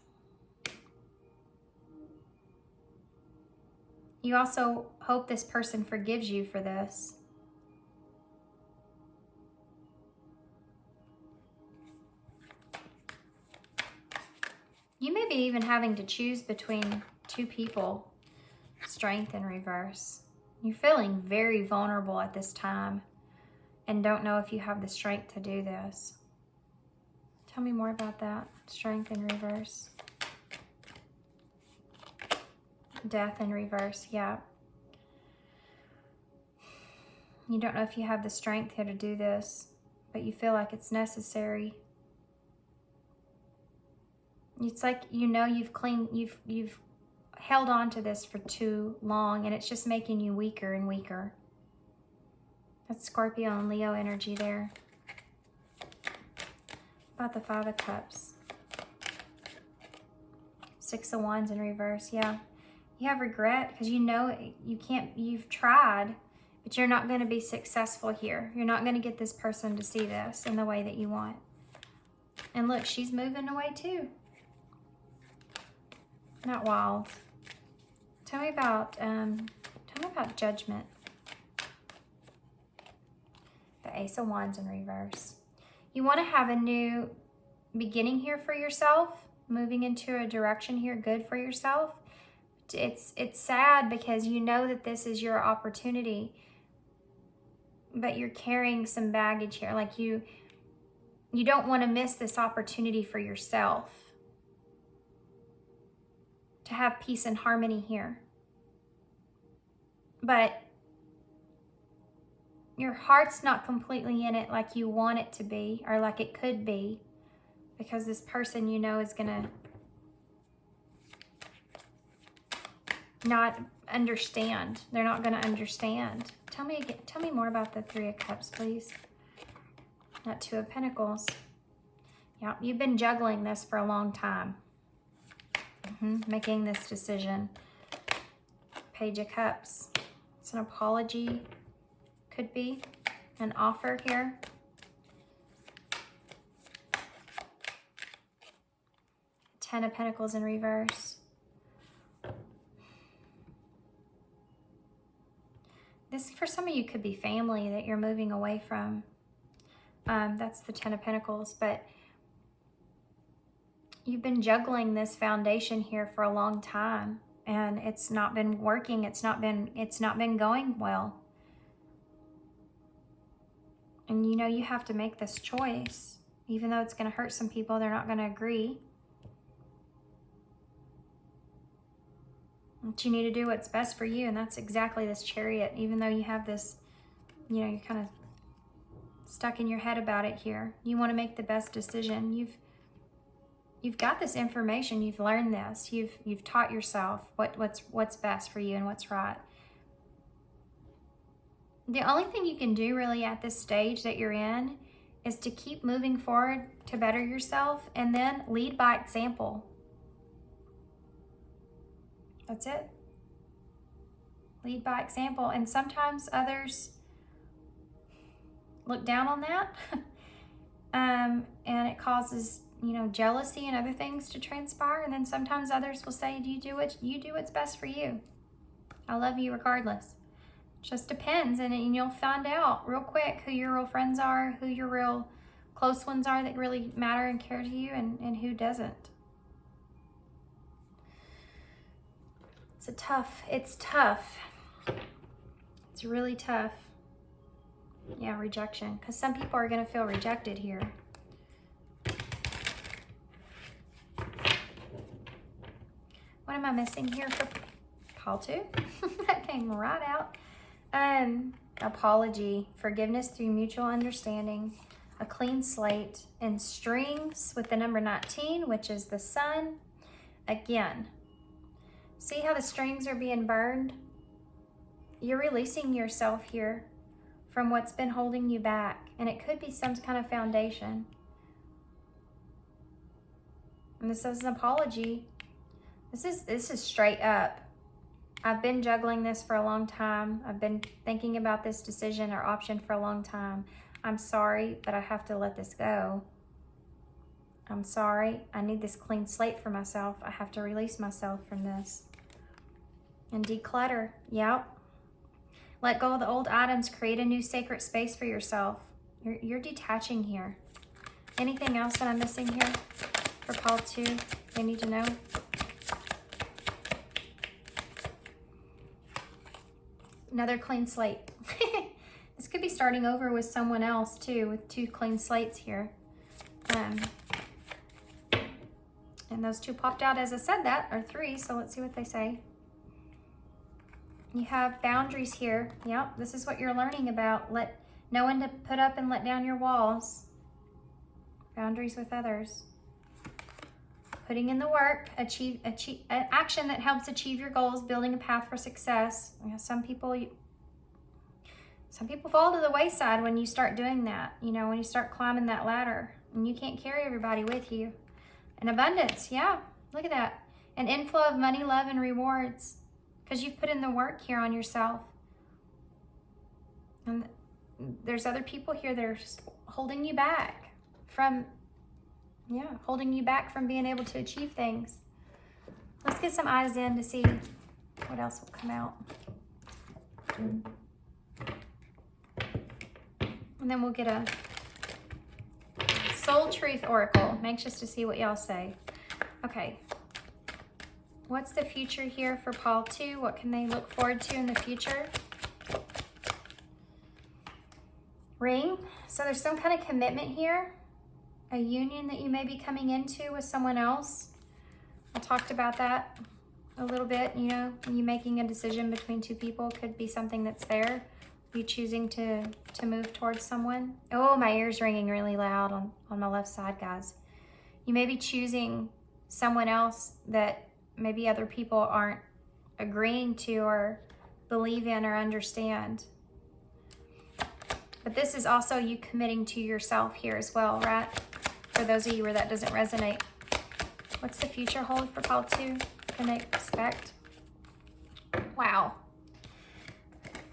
Speaker 1: You also hope this person forgives you for this. You may be even having to choose between two people. Strength in reverse. You're feeling very vulnerable at this time and don't know if you have the strength to do this. Tell me more about that. Strength in reverse. Death in reverse, yeah. You don't know if you have the strength here to do this, but you feel like it's necessary. It's like, you know, you've held on to this for too long, and it's just making you weaker and weaker. That's Scorpio and Leo energy there. About the Five of Cups. Six of Wands in reverse. Yeah. You have regret because you know you can't, you've tried, but you're not going to be successful here. You're not going to get this person to see this in the way that you want. And look, she's moving away too. Not wild. Tell me about Judgment. The Ace of Wands in reverse. You want to have a new beginning here for yourself, moving into a direction here good for yourself. It's sad because you know that this is your opportunity, but you're carrying some baggage here. Like you don't want to miss this opportunity for yourself to have peace and harmony here. But your heart's not completely in it like you want it to be or like it could be, because this person you know is gonna not understand. They're not gonna understand. Tell me more about the Three of Cups, please. That Two of Pentacles. Yeah, you've been juggling this for a long time. Making this decision. Page of Cups. It's an apology. Could be an offer here. Ten of Pentacles in reverse. This, for some of you, could be family that you're moving away from. That's the Ten of Pentacles, but you've been juggling this foundation here for a long time, and it's not been working. It's not been going well. And you know you have to make this choice. Even though it's going to hurt some people, they're not going to agree. But you need to do what's best for you, and that's exactly this Chariot. Even though you have this, you know, you're kind of stuck in your head about it here. You want to make the best decision. You've got this information. You've learned this. You've taught yourself what's best for you and what's right. The only thing you can do really at this stage that you're in is to keep moving forward to better yourself, and then lead by example. That's it. Lead by example. And sometimes others look down on that. And it causes, you know, jealousy and other things to transpire. And then sometimes others will say, you do what's best for you. I love you regardless. Just depends, and you'll find out real quick who your real friends are, who your real close ones are that really matter and care to you, and who doesn't. It's tough. It's really tough. Yeah, rejection, because some people are going to feel rejected here. What am I missing here for call to? That came right out. Apology, forgiveness through mutual understanding, a clean slate, and strings with the number 19, which is the Sun. Again, see how the strings are being burned? You're releasing yourself here from what's been holding you back, and it could be some kind of foundation. And this is an apology. This is straight up. I've been juggling this for a long time. I've been thinking about this decision or option for a long time. I'm sorry, but I have to let this go. I'm sorry. I need this clean slate for myself. I have to release myself from this. And declutter. Yep. Let go of the old items. Create a new sacred space for yourself. You're detaching here. Anything else that I'm missing here for call 2 they need to know? Another clean slate. This could be starting over with someone else too, with 2 clean slates here. And those 2 popped out as I said that, or 3, so let's see what they say. You have boundaries here. Yep, this is what you're learning about. Know when to put up and let down your walls. Boundaries with others. Putting in the work, achieve action that helps achieve your goals, building a path for success. You know, some people fall to the wayside when you start doing that. You know, when you start climbing that ladder, and you can't carry everybody with you. And abundance, yeah, look at that. An inflow of money, love, and rewards, because you've put in the work here on yourself. And there's other people here that are just holding you back from, holding you back from being able to achieve things. Let's get some eyes in to see what else will come out. And then we'll get a Soul Truth Oracle. I'm anxious to see what y'all say. Okay. What's the future here for Paul 2? What can they look forward to in the future? Ring. So there's some kind of commitment here. A union that you may be coming into with someone else. I talked about that a little bit. You know, you making a decision between two people could be something that's there. You choosing to move towards someone. Oh, my ear's ringing really loud on my left side, guys. You may be choosing someone else that maybe other people aren't agreeing to or believe in or understand. But this is also you committing to yourself here as well, right? For those of you where that doesn't resonate. What's the future hold for Paul 2? Can they expect? Wow.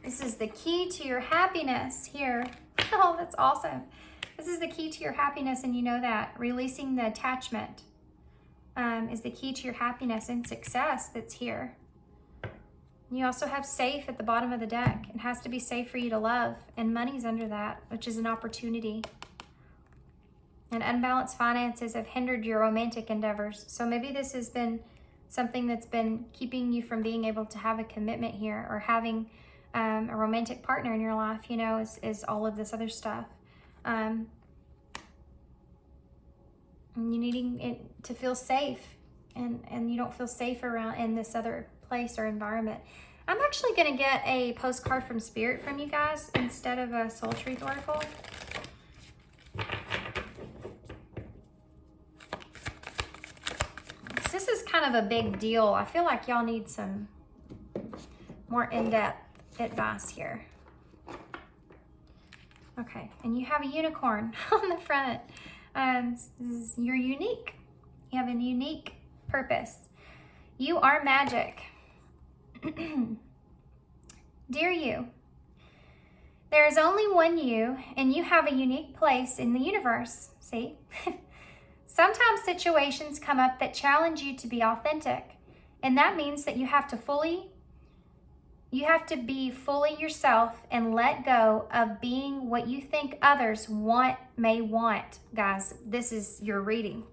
Speaker 1: This is the key to your happiness here. Oh, that's awesome. This is the key to your happiness, and you know that. Releasing the attachment is the key to your happiness and success that's here. You also have safe at the bottom of the deck. It has to be safe for you to love, and money's under that, which is an opportunity. And unbalanced finances have hindered your romantic endeavors. So maybe this has been something that's been keeping you from being able to have a commitment here, or having a romantic partner in your life, you know, is all of this other stuff. And you needing it to feel safe, and you don't feel safe around in this other place or environment. I'm actually going to get a postcard from Spirit from you guys instead of a Soul Truth Oracle. This is kind of a big deal. I feel like y'all need some more in-depth advice here. Okay, and you have a unicorn on the front. You're unique. You have a unique purpose. You are magic. Dear you, there is only one you, and you have a unique place in the universe. See? Sometimes situations come up that challenge you to be authentic, and that means that you have to be fully yourself and let go of being what you think others may want. Guys, this is your reading.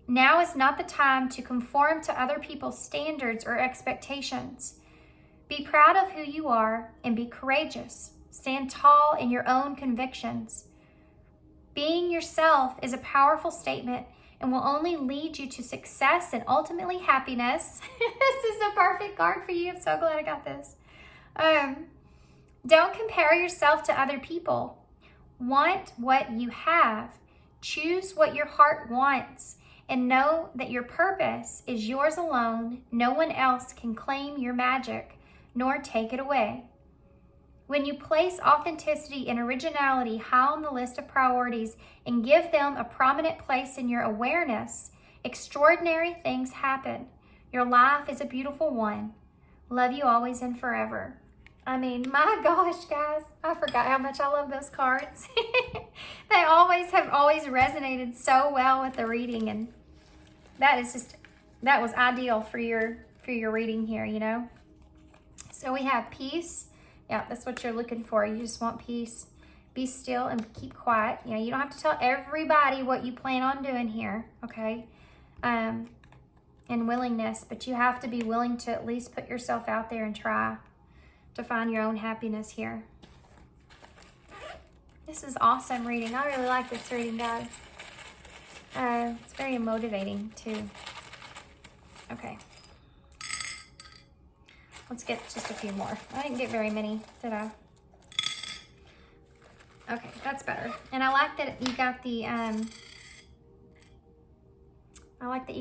Speaker 1: Now is not the time to conform to other people's standards or expectations. Be proud of who you are and be courageous. Stand tall in your own convictions. Being yourself is a powerful statement and will only lead you to success and ultimately happiness. This is a perfect card for you. I'm so glad I got this. Don't compare yourself to other people. Want what you have. Choose what your heart wants. And know that your purpose is yours alone. No one else can claim your magic, nor take it away. When you place authenticity and originality high on the list of priorities and give them a prominent place in your awareness, extraordinary things happen. Your life is a beautiful one. Love you always and forever. I mean, my gosh, guys, I forgot how much I love those cards. They have always resonated so well with the reading, and that was ideal for your reading here, you know. So we have peace. Yeah, that's what you're looking for. You just want peace. Be still and keep quiet. You know, you don't have to tell everybody what you plan on doing here, okay? And willingness, but you have to be willing to at least put yourself out there and try to find your own happiness here. This is awesome reading. I really like this reading, guys. It's very motivating too. Okay. Let's get just a few more. I didn't get very many, did I? Okay, that's better. And I like that you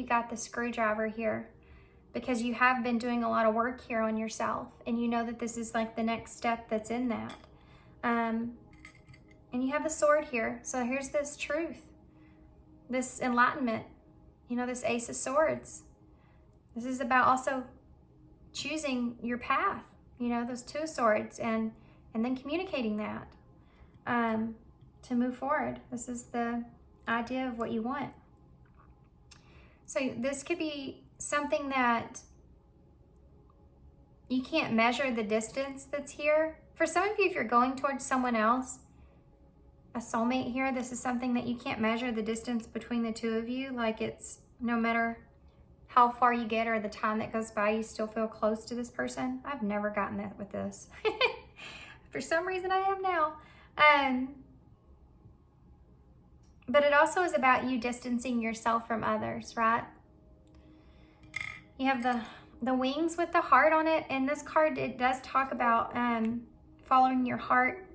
Speaker 1: got the screwdriver here, because you have been doing a lot of work here on yourself, and you know that this is like the next step that's in that. And you have the sword here. So here's this truth, this enlightenment you know, this Ace of Swords. This is about also choosing your path, you know, those Two of Swords, and then communicating that to move forward. This is the idea of what you want. So this could be something that you can't measure the distance that's here. For some of you, if you're going towards someone else, a soulmate here, this is something that you can't measure the distance between the two of you. Like, it's no matter how far you get or the time that goes by, you still feel close to this person. I've never gotten that with this. For some reason I am now. But it also is about you distancing yourself from others, right? You have the wings with the heart on it. And this card, it does talk about following your heart.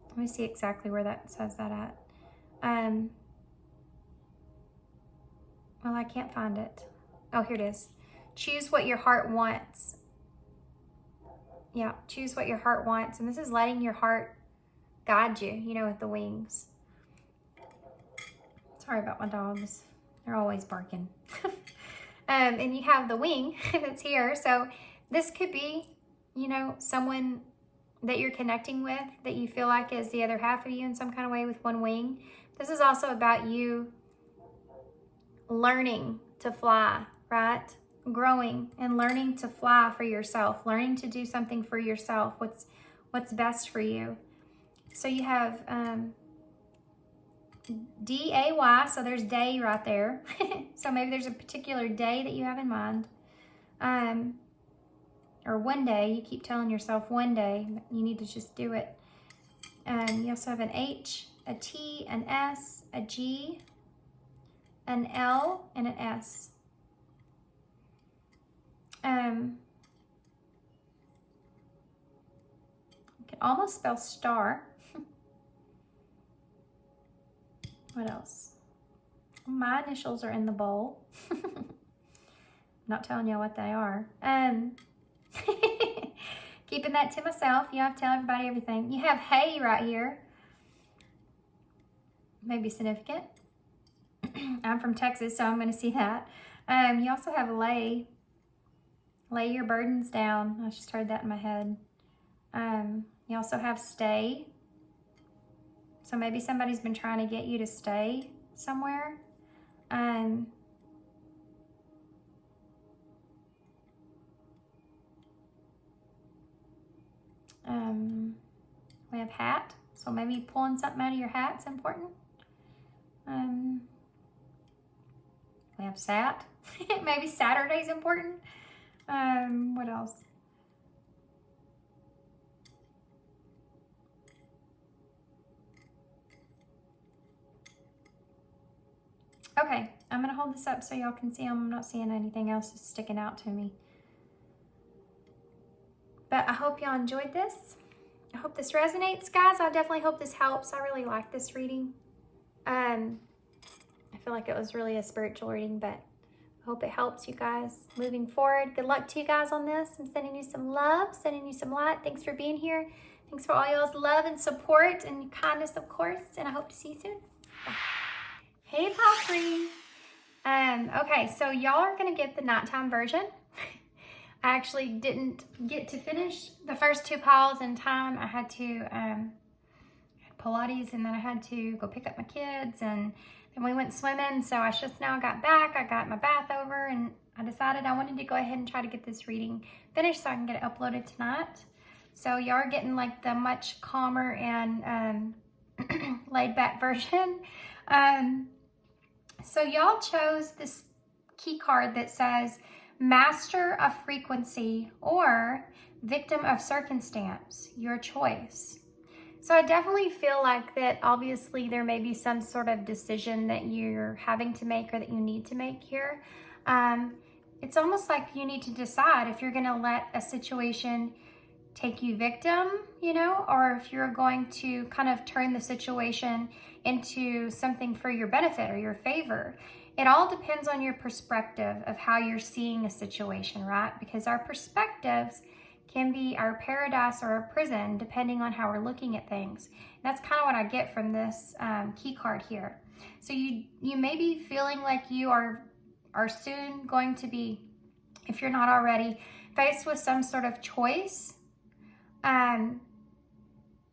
Speaker 1: Let me see exactly where that says that at. Well, I can't find it. Oh, here it is. Choose what your heart wants. Yeah, choose what your heart wants. And this is letting your heart guide you, you know, with the wings. Sorry about my dogs. They're always barking. And you have the wing that's here. So this could be, you know, someone that you're connecting with that you feel like is the other half of you in some kind of way with one wing. This is also about you learning to fly, right? Growing and learning to fly for yourself, learning to do something for yourself, what's best for you. So you have D-A-Y, so there's day right there. So maybe there's a particular day that you have in mind. Or one day, you keep telling yourself one day, you need to just do it. You also have an H, a T, an S, a G, an L, and an S. You can almost spell star. What else? My initials are in the bowl. I'm not telling you what they are. Keeping that to myself. You have to tell everybody everything. You have hey right here. Maybe significant. I'm from Texas, so I'm going to see that. You also have lay. Lay your burdens down. I just heard that in my head. You also have stay. So maybe somebody's been trying to get you to stay somewhere. We have hat. So maybe pulling something out of your hat's important. We have sat. Maybe Saturday's important. What else? Okay, I'm gonna hold this up so y'all can see them. I'm not seeing anything else that's sticking out to me. But I hope y'all enjoyed this. I hope this resonates, guys. I definitely hope this helps. I really like this reading. I feel like it was really a spiritual reading, but I hope it helps you guys moving forward. Good luck to you guys on this. I'm sending you some love, sending you some light. Thanks for being here. Thanks for all y'all's love and support and kindness, of course. And I hope to see you soon. Bye. Hey, Palfrey. Okay, so y'all are going to get the nighttime version. I actually didn't get to finish the first two piles in time. I had to had Pilates, and then I had to go pick up my kids, and then we went swimming. So I just now got back. I got my bath over, and I decided I wanted to go ahead and try to get this reading finished so I can get it uploaded tonight. So y'all are getting like the much calmer and laid back version. So y'all chose this key card that says Master of Frequency or Victim of Circumstance, your choice. So I definitely feel like that obviously there may be some sort of decision that you're having to make or that you need to make here. It's almost like you need to decide if you're going to let a situation take you victim, you know, or if you're going to kind of turn the situation into something for your benefit or your favor. It all depends on your perspective of how you're seeing a situation, right? Because our perspectives can be our paradise or a prison depending on how we're looking at things. And that's kind of what I get from this key card here. So you may be feeling like you are are soon going to be, if you're not already, faced with some sort of choice.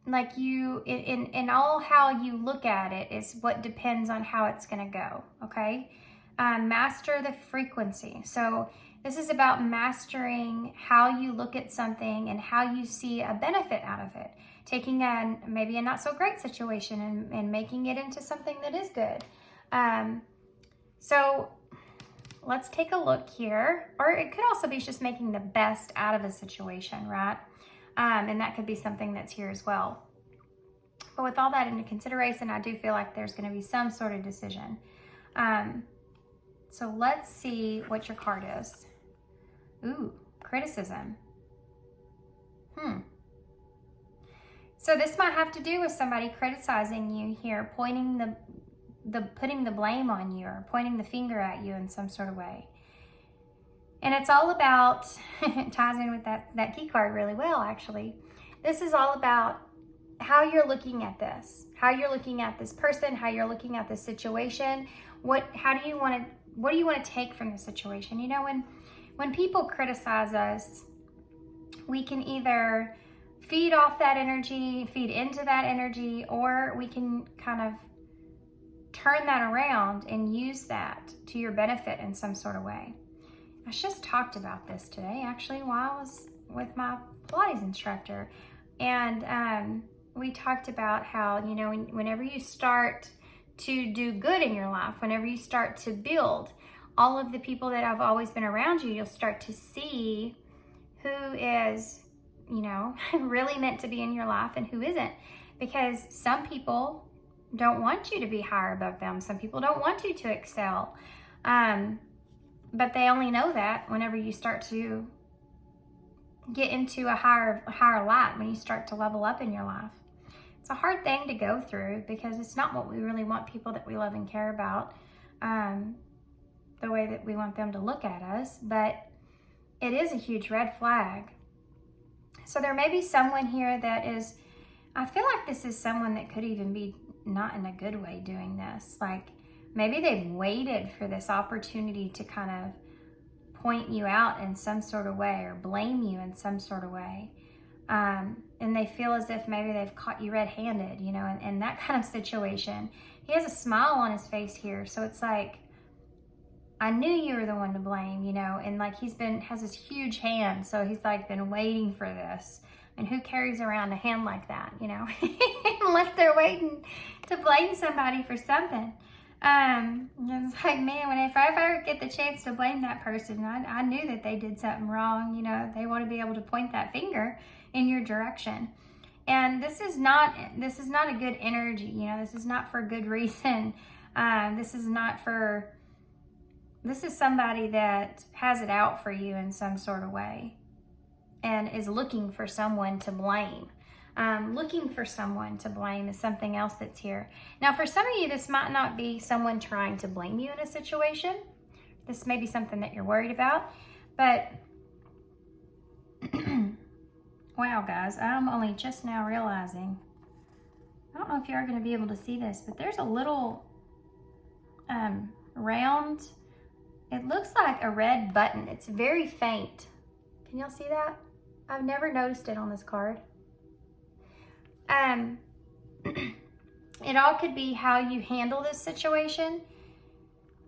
Speaker 1: Like you, in all how you look at it is what depends on how it's going to go, okay? Master the frequency. So this is about mastering how you look at something and how you see a benefit out of it. Taking maybe a not so great situation and making it into something that is good. So let's take a look here. Or it could also be just making the best out of a situation, right? And that could be something that's here as well. But with all that into consideration, I do feel like there's going to be some sort of decision. So let's see what your card is. Ooh, criticism. So this might have to do with somebody criticizing you here, putting the blame on you or pointing the finger at you in some sort of way. And it's all about, it ties in with that key card really well, actually. This is all about how you're looking at this, how you're looking at this person, how you're looking at this situation. What do you want to take from the situation? You know, when people criticize us, we can either feed off that energy, feed into that energy, or we can kind of turn that around and use that to your benefit in some sort of way. I just talked about this today, actually, while I was with my Pilates instructor. And we talked about how, you know, whenever you start to do good in your life, whenever you start to build, all of the people that have always been around you, you'll start to see who is, you know, really meant to be in your life and who isn't. Because some people don't want you to be higher above them. Some people don't want you to excel. But they only know that whenever you start to get into a higher light, when you start to level up in your life. It's a hard thing to go through because it's not what we really want people that we love and care about, the way that we want them to look at us, but it is a huge red flag. So there may be someone here that is, I feel like this is someone that could even be not in a good way doing this. Like, maybe they've waited for this opportunity to kind of point you out in some sort of way or blame you in some sort of way. And they feel as if maybe they've caught you red-handed, you know, in that kind of situation. He has a smile on his face here. So it's like, I knew you were the one to blame, you know, and like has this huge hand. So he's like been waiting for this. And who carries around a hand like that, you know, unless they're waiting to blame somebody for something. It's like, man, if I ever get the chance to blame that person, I knew that they did something wrong. You know, they want to be able to point that finger in your direction. And this is not a good energy. You know, this is not for good reason. This is somebody that has it out for you in some sort of way and is looking for someone to blame. Looking for someone to blame is something else that's here. Now, for some of you, this might not be someone trying to blame you in a situation. This may be something that you're worried about. But, wow, guys, I'm only just now realizing, I don't know if you are going to be able to see this, but there's a little round, it looks like a red button. It's very faint. Can y'all see that? I've never noticed it on this card. It all could be how you handle this situation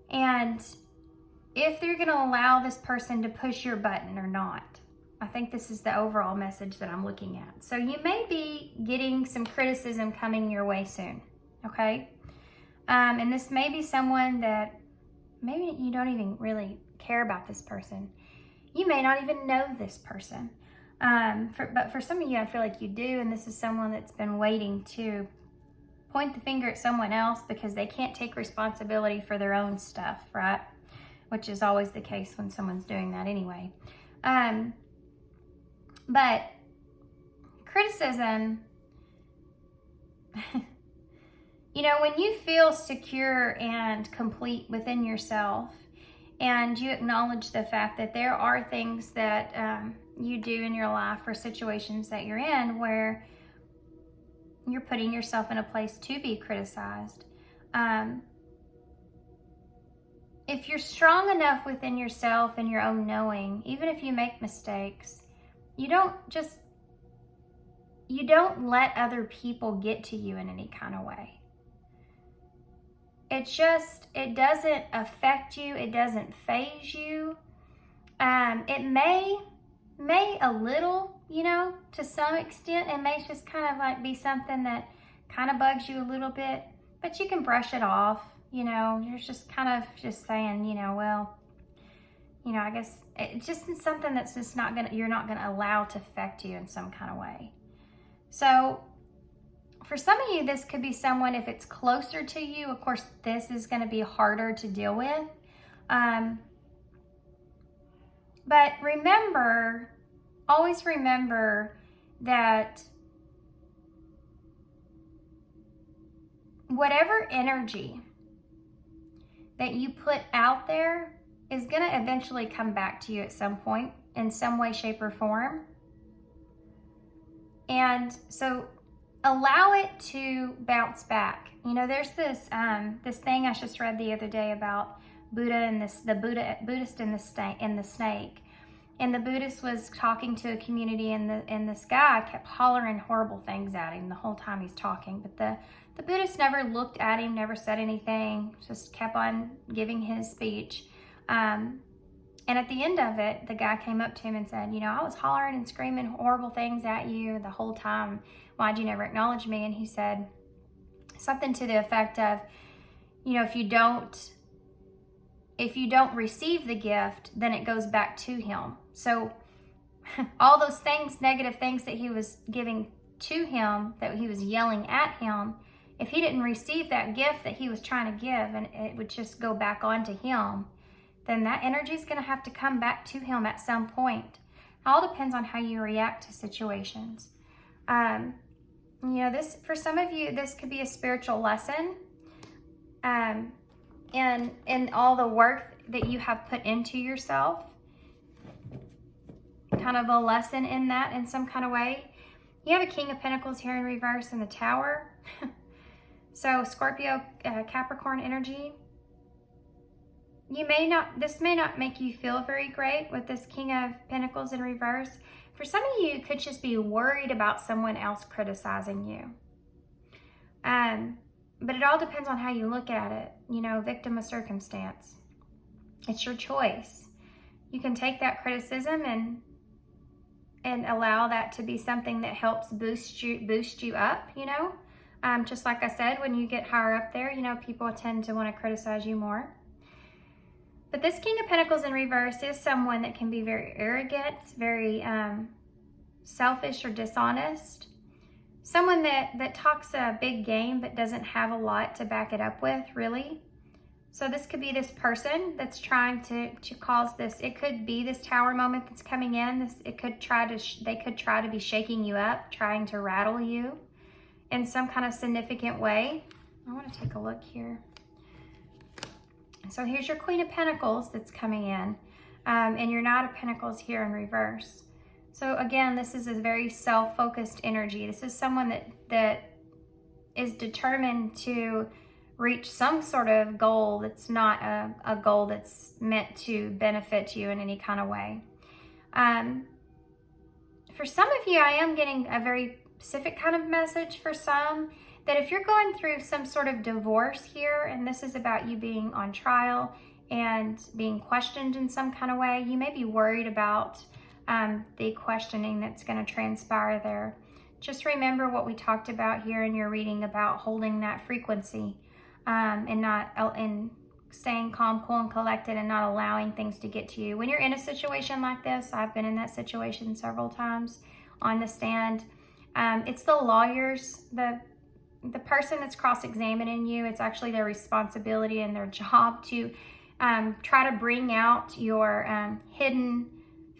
Speaker 1: and if they're going to allow this person to push your button or not. I think this is the overall message that I'm looking at. So you may be getting some criticism coming your way soon, okay? And this may be someone that maybe you don't even really care about this person. You may not even know this person. But for some of you, I feel like you do, and this is someone that's been waiting to point the finger at someone else because they can't take responsibility for their own stuff, right? Which is always the case when someone's doing that anyway. But criticism, you know, when you feel secure and complete within yourself and you acknowledge the fact that there are things that you do in your life or situations that you're in where you're putting yourself in a place to be criticized. if you're strong enough within yourself and your own knowing, even if you make mistakes, you don't let other people get to you in any kind of way. It doesn't affect you. It doesn't faze you. It may a little, to some extent, it may just kind of like be something that kind of bugs you a little bit, but you can brush it off. You're just kind of just saying, I guess it's just something that's just you're not going to allow to affect you in some kind of way. So for some of you, this could be someone, if it's closer to you, of course, this is going to be harder to deal with. But always remember that whatever energy that you put out there is going to eventually come back to you at some point in some way, shape, or form. And so allow it to bounce back. There's this thing I just read the other day about Buddha and the Buddhist and the snake. And the Buddhist was talking to a community, and this guy kept hollering horrible things at him the whole time he's talking. But the Buddhist never looked at him, never said anything, just kept on giving his speech. And at the end of it, the guy came up to him and said, I was hollering and screaming horrible things at you the whole time. Why'd you never acknowledge me? And he said something to the effect of, if you don't receive the gift, then it goes back to him. So all those things, negative things that he was giving to him, that he was yelling at him, if he didn't receive that gift that he was trying to give, and it would just go back onto him, then that energy is going to have to come back to him at some point. It all depends on how you react to situations. This, for some of you, this could be a spiritual lesson. In all the work that you have put into yourself, kind of a lesson in that in some kind of way. You have a King of Pentacles here in reverse in the Tower. So Scorpio, Capricorn energy. This may not make you feel very great with this King of Pentacles in reverse. For some of you, could just be worried about someone else criticizing you. But it all depends on how you look at it. Victim of circumstance. It's your choice. You can take that criticism and allow that to be something that helps boost you up, Just like I said, when you get higher up there, people tend to want to criticize you more. But this King of Pentacles in reverse is someone that can be very arrogant, very selfish or dishonest. Someone that talks a big game but doesn't have a lot to back it up with, really. So this could be this person that's trying to cause this. It could be this Tower moment that's coming in. They could try to be shaking you up, trying to rattle you in some kind of significant way. I want to take a look here. So here's your Queen of Pentacles that's coming in, and your Knight of Pentacles here in reverse. So again, this is a very self-focused energy. This is someone that is determined to reach some sort of goal that's not a goal that's meant to benefit you in any kind of way. For some of you, I am getting a very specific kind of message for some, that if you're going through some sort of divorce here, and this is about you being on trial and being questioned in some kind of way, you may be worried about the questioning that's going to transpire there. Just remember what we talked about here in your reading about holding that frequency and staying calm, cool, and collected, and not allowing things to get to you. When you're in a situation like this, I've been in that situation several times on the stand. It's the lawyers, the person that's cross-examining you. It's actually their responsibility and their job to try to bring out your hidden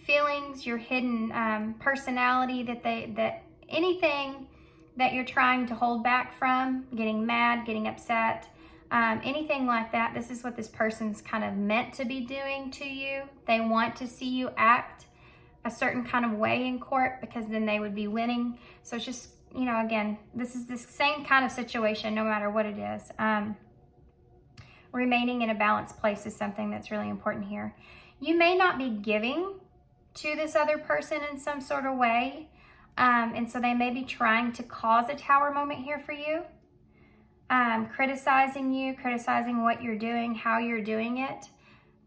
Speaker 1: feelings, your hidden personality, that anything that you're trying to hold back from, getting mad, getting upset, anything like that. This is what this person's kind of meant to be doing to you. They want to see you act a certain kind of way in court, because then they would be winning. So it's just, again, this is the same kind of situation no matter what it is. remaining in a balanced place is something that's really important here. You may not be giving to this other person in some sort of way. And so they may be trying to cause a tower moment here for you. Criticizing you, criticizing what you're doing, how you're doing it.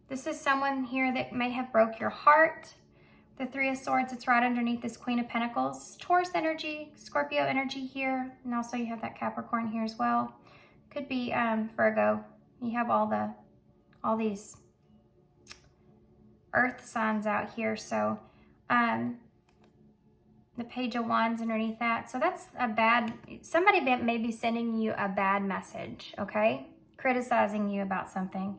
Speaker 1: This is someone here that may have broke your heart. The Three of Swords, it's right underneath this Queen of Pentacles. Taurus energy, Scorpio energy here. And also you have that Capricorn here as well. Could be Virgo. You have all these earth signs out here. So the Page of Wands underneath that. So that's a bad, somebody may be sending you a bad message, okay? Criticizing you about something.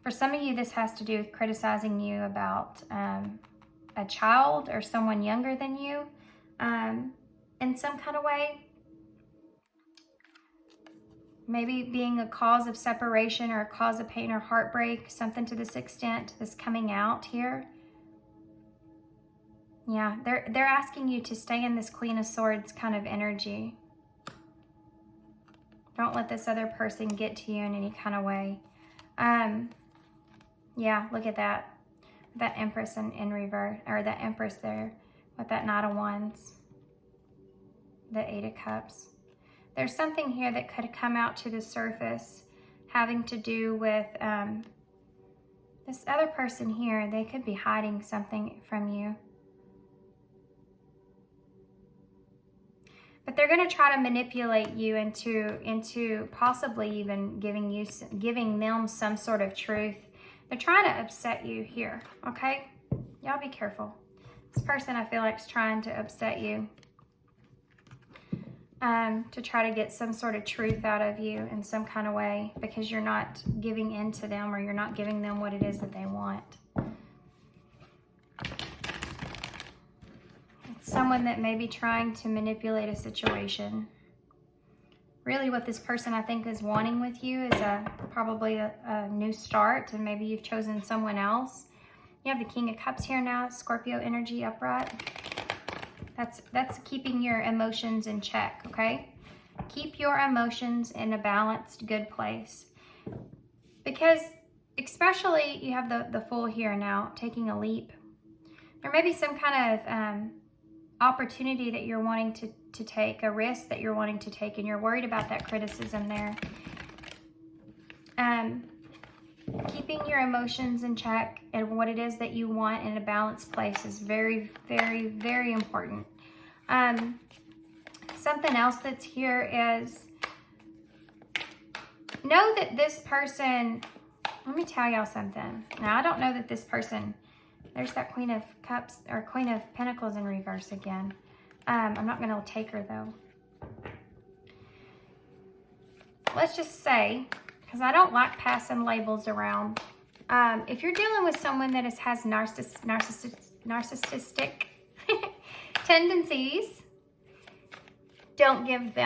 Speaker 1: For some of you, this has to do with criticizing you about a child or someone younger than you in some kind of way. Maybe being a cause of separation or a cause of pain or heartbreak, something to this extent that's coming out here. Yeah, they're asking you to stay in this Queen of Swords kind of energy. Don't let this other person get to you in any kind of way. Yeah, look at that. That Empress in reverse, or that Empress there with that Knight of Wands. The Eight of Cups. There's something here that could come out to the surface having to do with this other person here. They could be hiding something from you. But they're going to try to manipulate you into possibly even giving them some sort of truth. They're trying to upset you here, okay? Y'all be careful. This person, I feel like, is trying to upset you. To try to get some sort of truth out of you in some kind of way because you're not giving in to them or you're not giving them what it is that they want. It's someone that may be trying to manipulate a situation. Really what this person, I think, is wanting with you is probably a new start, and maybe you've chosen someone else. You have the King of Cups here now, Scorpio energy upright. That's keeping your emotions in check, okay? Keep your emotions in a balanced, good place. Because especially you have the Fool here now, taking a leap. There may be some kind of opportunity that you're wanting to take, a risk that you're wanting to take, and you're worried about that criticism there. Keeping your emotions in check and what it is that you want in a balanced place is very, very, very important. Something else that's here is know that this person, let me tell y'all something. Now, I don't know that this person, there's that Queen of Cups or Queen of Pentacles in reverse again. I'm not going to take her though. Let's just say, because I don't like passing labels around. If you're dealing with someone that has narcissistic tendencies, don't give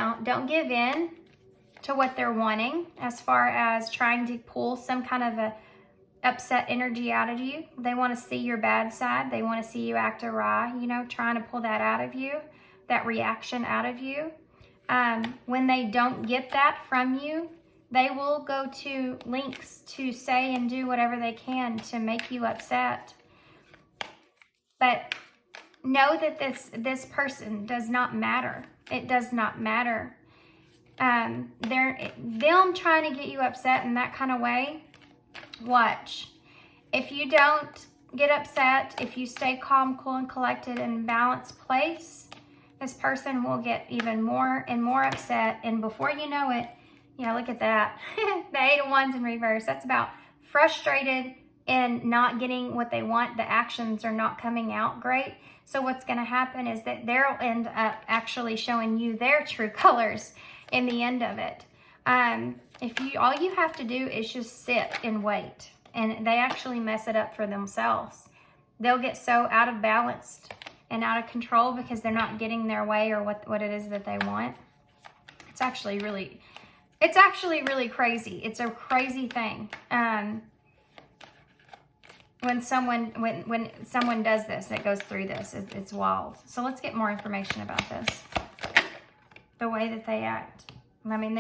Speaker 1: in to what they're wanting as far as trying to pull some kind of a upset energy out of you. They want to see your bad side. They want to see you act awry, you know, trying to pull that out of you, that reaction out of you. When they don't get that from you, they will go to lengths to say and do whatever they can to make you upset. But know that this person does not matter. It does not matter. Them trying to get you upset in that kind of way, watch. If you don't get upset, if you stay calm, cool, and collected in a balanced place, this person will get even more and more upset. And before you know it, yeah, look at that. The Eight of Wands in reverse. That's about frustrated and not getting what they want. The actions are not coming out great. So what's going to happen is that they'll end up actually showing you their true colors in the end of it. All you have to do is just sit and wait, and they actually mess it up for themselves. They'll get so out of balance and out of control because they're not getting their way or what it is that they want. It's actually really crazy. It's a crazy thing. When someone does this, it goes through this, it's wild. So let's get more information about this. The way that they act. I mean,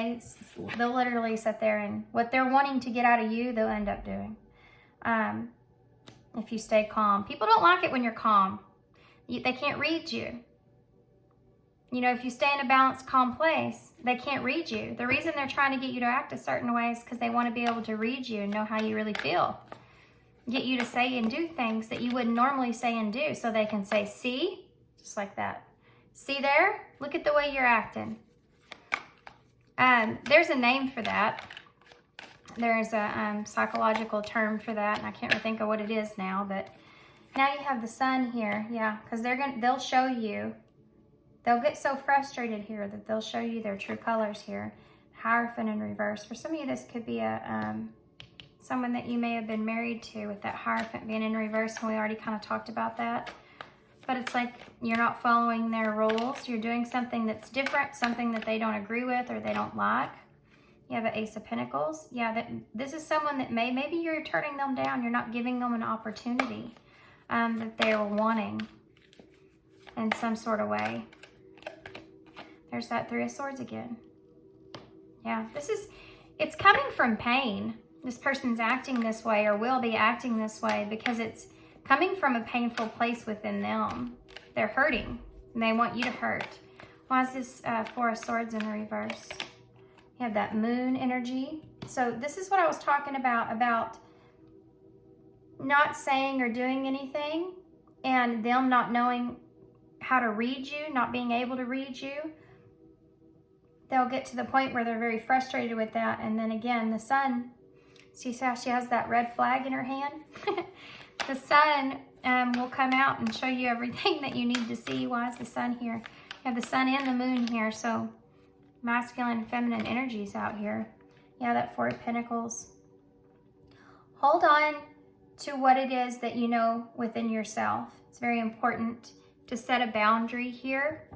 Speaker 1: they'll literally sit there and what they're wanting to get out of you, they'll end up doing. If you stay calm. People don't like it when you're calm. They can't read you. You know, if you stay in a balanced, calm place, they can't read you. The reason they're trying to get you to act a certain way is because they want to be able to read you and know how you really feel. Get you to say and do things that you wouldn't normally say and do, so they can say, see? Just like that. See there? Look at the way you're acting. There's a name for that. There's a psychological term for that, and I can't really think of what it is now, but now you have the sun here. Yeah, because they'll show you. They'll get so frustrated here that they'll show you their true colors here. Hierophant in reverse. For some of you, this could be someone that you may have been married to with that Hierophant being in reverse, and we already kind of talked about that. But it's like you're not following their rules. You're doing something that's different, something that they don't agree with or they don't like. You have an Ace of Pentacles. Yeah, this is someone that maybe you're turning them down. You're not giving them an opportunity that they're wanting in some sort of way. There's that Three of Swords again. Yeah, it's coming from pain. This person's acting this way or will be acting this way because it's coming from a painful place within them. They're hurting and they want you to hurt. Why is this Four of Swords in reverse? You have that Moon energy. So this is what I was talking about not saying or doing anything and them not knowing how to read you, not being able to read you. They'll get to the point where they're very frustrated with that. And then again, the sun, see how she has that red flag in her hand? The sun will come out and show you everything that you need to see. Why is the sun here? You have the sun and the moon here. So masculine and feminine energies out here. Yeah, that Four of Pentacles. Hold on to what it is that you know within yourself. It's very important to set a boundary here.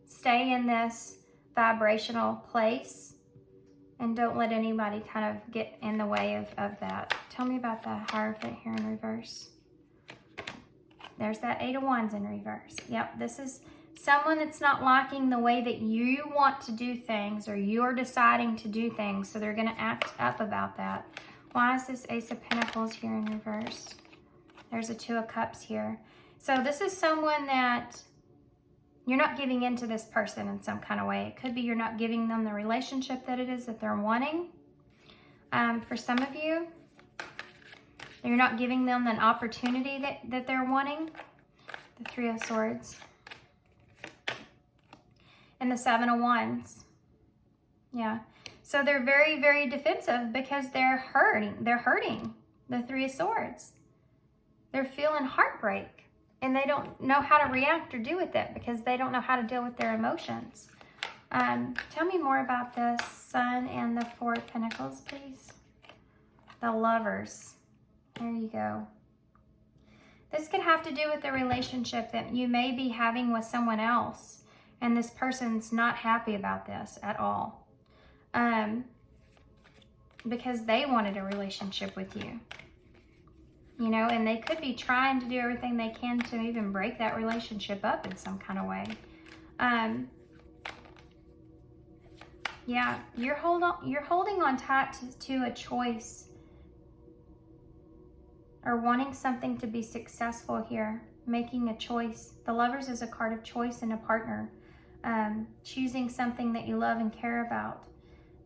Speaker 1: Stay in this vibrational place and don't let anybody kind of get in the way of that. Tell me about the Hierophant here in reverse. There's that Eight of Wands in reverse. Yep, this is someone that's not liking the way that you want to do things or you're deciding to do things, so they're going to act up about that. Why is this Ace of Pentacles here in reverse? There's a Two of Cups here. So this is someone that you're not giving into this person in some kind of way. It could be you're not giving them the relationship that it is that they're wanting. For some of you, you're not giving them an opportunity that they're wanting. The Three of Swords. And the Seven of Wands. Yeah. So they're very, very defensive because they're hurting. They're hurting. The Three of Swords. They're feeling heartbreak. And they don't know how to react or do with it because they don't know how to deal with their emotions. Tell me more about this Sun and the Four of Pentacles, please. The Lovers. There you go. This could have to do with the relationship that you may be having with someone else. And this person's not happy about this at all. Because they wanted a relationship with you. You know, and they could be trying to do everything they can to even break that relationship up in some kind of way. Yeah, you're holding on tight to a choice or wanting something to be successful here, making a choice. The Lovers is a card of choice in a partner, choosing something that you love and care about.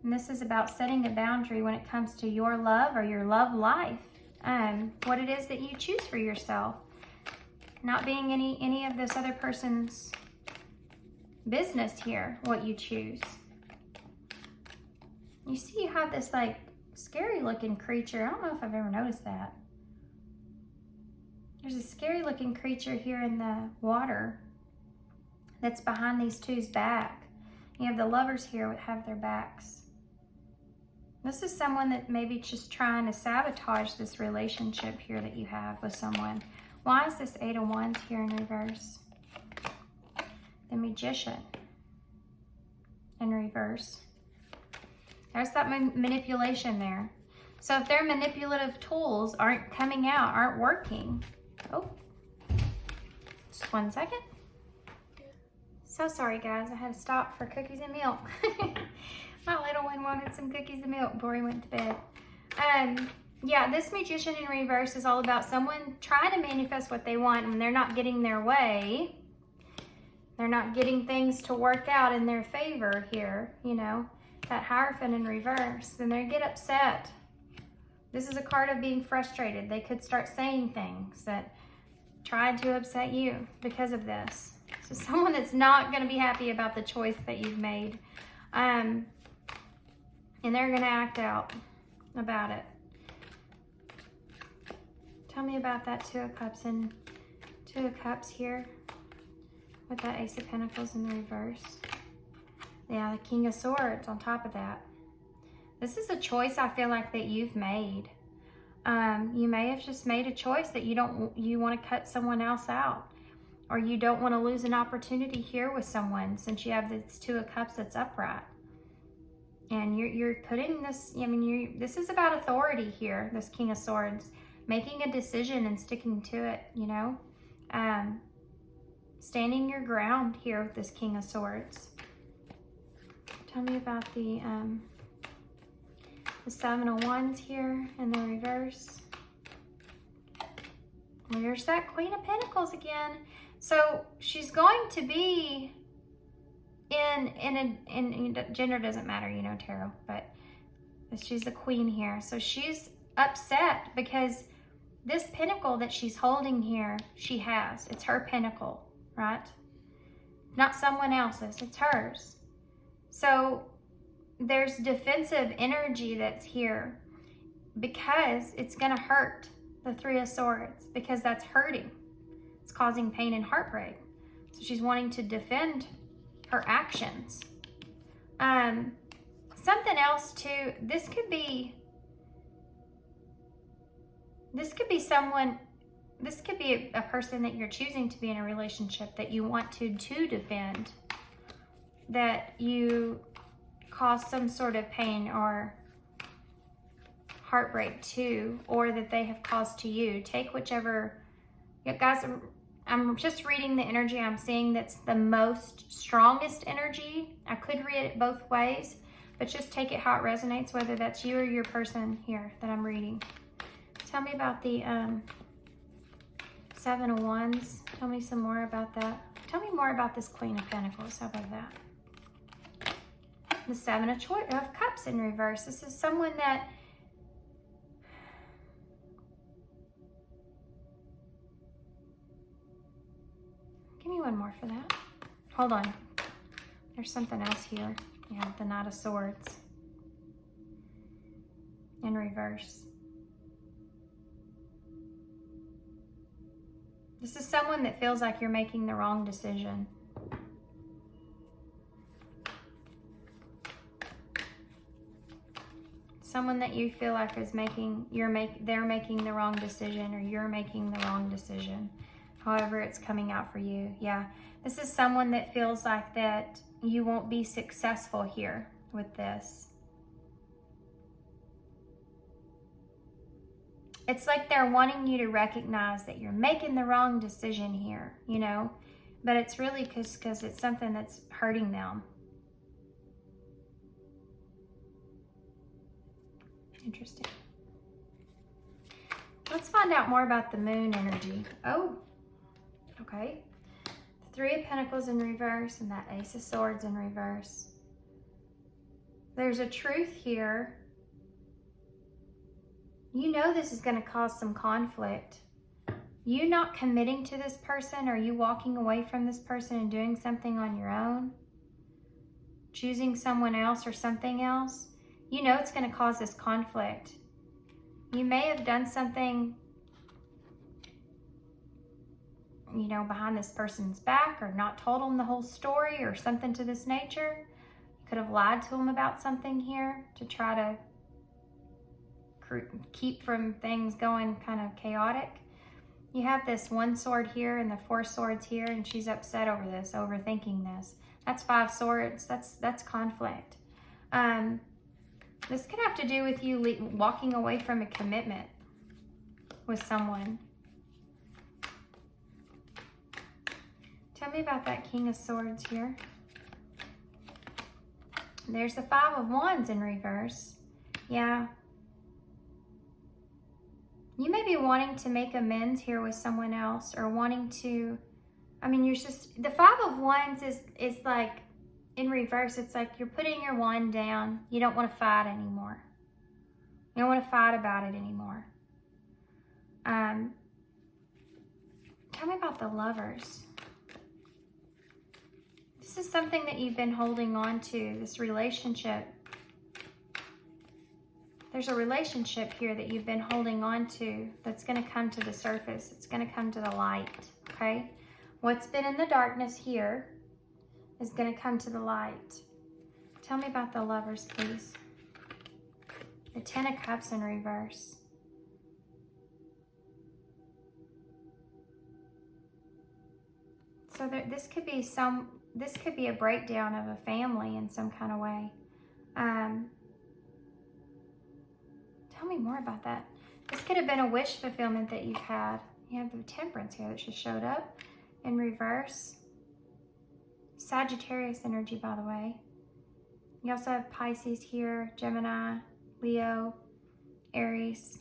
Speaker 1: And this is about setting a boundary when it comes to your love or your love life. What it is that you choose for yourself. Not being any of this other person's business here, what you choose. You see you have this like scary looking creature. I don't know if I've ever noticed that. There's a scary looking creature here in the water that's behind these two's back. You have the Lovers here that have their backs. This is someone that may be just trying to sabotage this relationship here that you have with someone. Why is this Eight of Wands here in reverse? The Magician in reverse. There's that manipulation there. So if their manipulative tools aren't coming out, aren't working. Oh, just 1 second. So sorry guys, I had to stop for cookies and milk. wanted some cookies and milk before he went to bed. Yeah, this Magician in reverse is all about someone trying to manifest what they want and they're not getting their way. They're not getting things to work out in their favor here, you know, that Hierophant in reverse. Then they get upset. This is a card of being frustrated. They could start saying things that tried to upset you because of this. So someone that's not going to be happy about the choice that you've made. And they're going to act out about it. Tell me about that Two of Cups and Two of Cups here with that Ace of Pentacles in the reverse. Yeah, the King of Swords on top of that. This is a choice I feel like that you've made. You may have just made a choice that you want to cut someone else out, or you don't want to lose an opportunity here with someone since you have this Two of Cups that's upright. And you're putting this, I mean, this is about authority here, this King of Swords. Making a decision and sticking to it, you know. Standing your ground here with this King of Swords. Tell me about the Seven of Wands here in the reverse. There's that Queen of Pentacles again. So she's going to be in gender doesn't matter, you know, tarot, but she's the queen here. So she's upset because this pentacle that she's holding here, it's her pentacle, right? Not someone else's, it's hers. So there's defensive energy that's here because it's gonna hurt the Three of Swords, because that's hurting. It's causing pain and heartbreak. So she's wanting to defend her actions. Something else too, this could be a person that you're choosing to be in a relationship that you want to defend, that you cause some sort of pain or heartbreak to, or that they have caused to you. Take whichever, yeah, guys, I'm just reading the energy I'm seeing that's the most strongest energy. I could read it both ways, but just take it how it resonates, whether that's you or your person here that I'm reading. Tell me about the Seven of Wands. Tell me some more about that. Tell me more about this Queen of Pentacles. How about that? The Seven of Cups in reverse. This is someone that give me one more for that. Hold on. There's something else here. Yeah, the Knight of Swords in reverse. This is someone that feels like you're making the wrong decision. Someone that you feel like is they're making the wrong decision, or you're making the wrong decision. However it's coming out for you. Yeah, this is someone that feels like that you won't be successful here with this. It's like they're wanting you to recognize that you're making the wrong decision here, you know, but it's really because it's something that's hurting them. Interesting. Let's find out more about the Moon energy. Oh, okay. The Three of Pentacles in reverse and that Ace of Swords in reverse. There's a truth here. You know this is going to cause some conflict. You not committing to this person, or you walking away from this person and doing something on your own, choosing someone else or something else, you know it's going to cause this conflict. You may have done something, you know, behind this person's back, or not told them the whole story or something to this nature. You could have lied to them about something here to try to keep from things going kind of chaotic. You have this One Sword here and the Four Swords here, and she's upset over this, overthinking this. That's Five Swords. That's conflict. This could have to do with you walking away from a commitment with someone. Tell me about that King of Swords here. There's the Five of Wands in reverse. Yeah. You may be wanting to make amends here with someone else, or wanting to, I mean, you're just, the Five of Wands is like, in reverse, it's like you're putting your wand down. You don't want to fight anymore. You don't want to fight about it anymore. Tell me about the Lovers. This is something that you've been holding on to, this relationship. There's a relationship here that you've been holding on to that's going to come to the surface. It's going to come to the light, okay? What's been in the darkness here is going to come to the light. Tell me about the Lovers, please. The Ten of Cups in reverse. So this could be a breakdown of a family in some kind of way. Tell me more about that. This could have been a wish fulfillment that you've had. You have the Temperance here that just showed up in reverse. Sagittarius energy, by the way. You also have Pisces here, Gemini, Leo, Aries,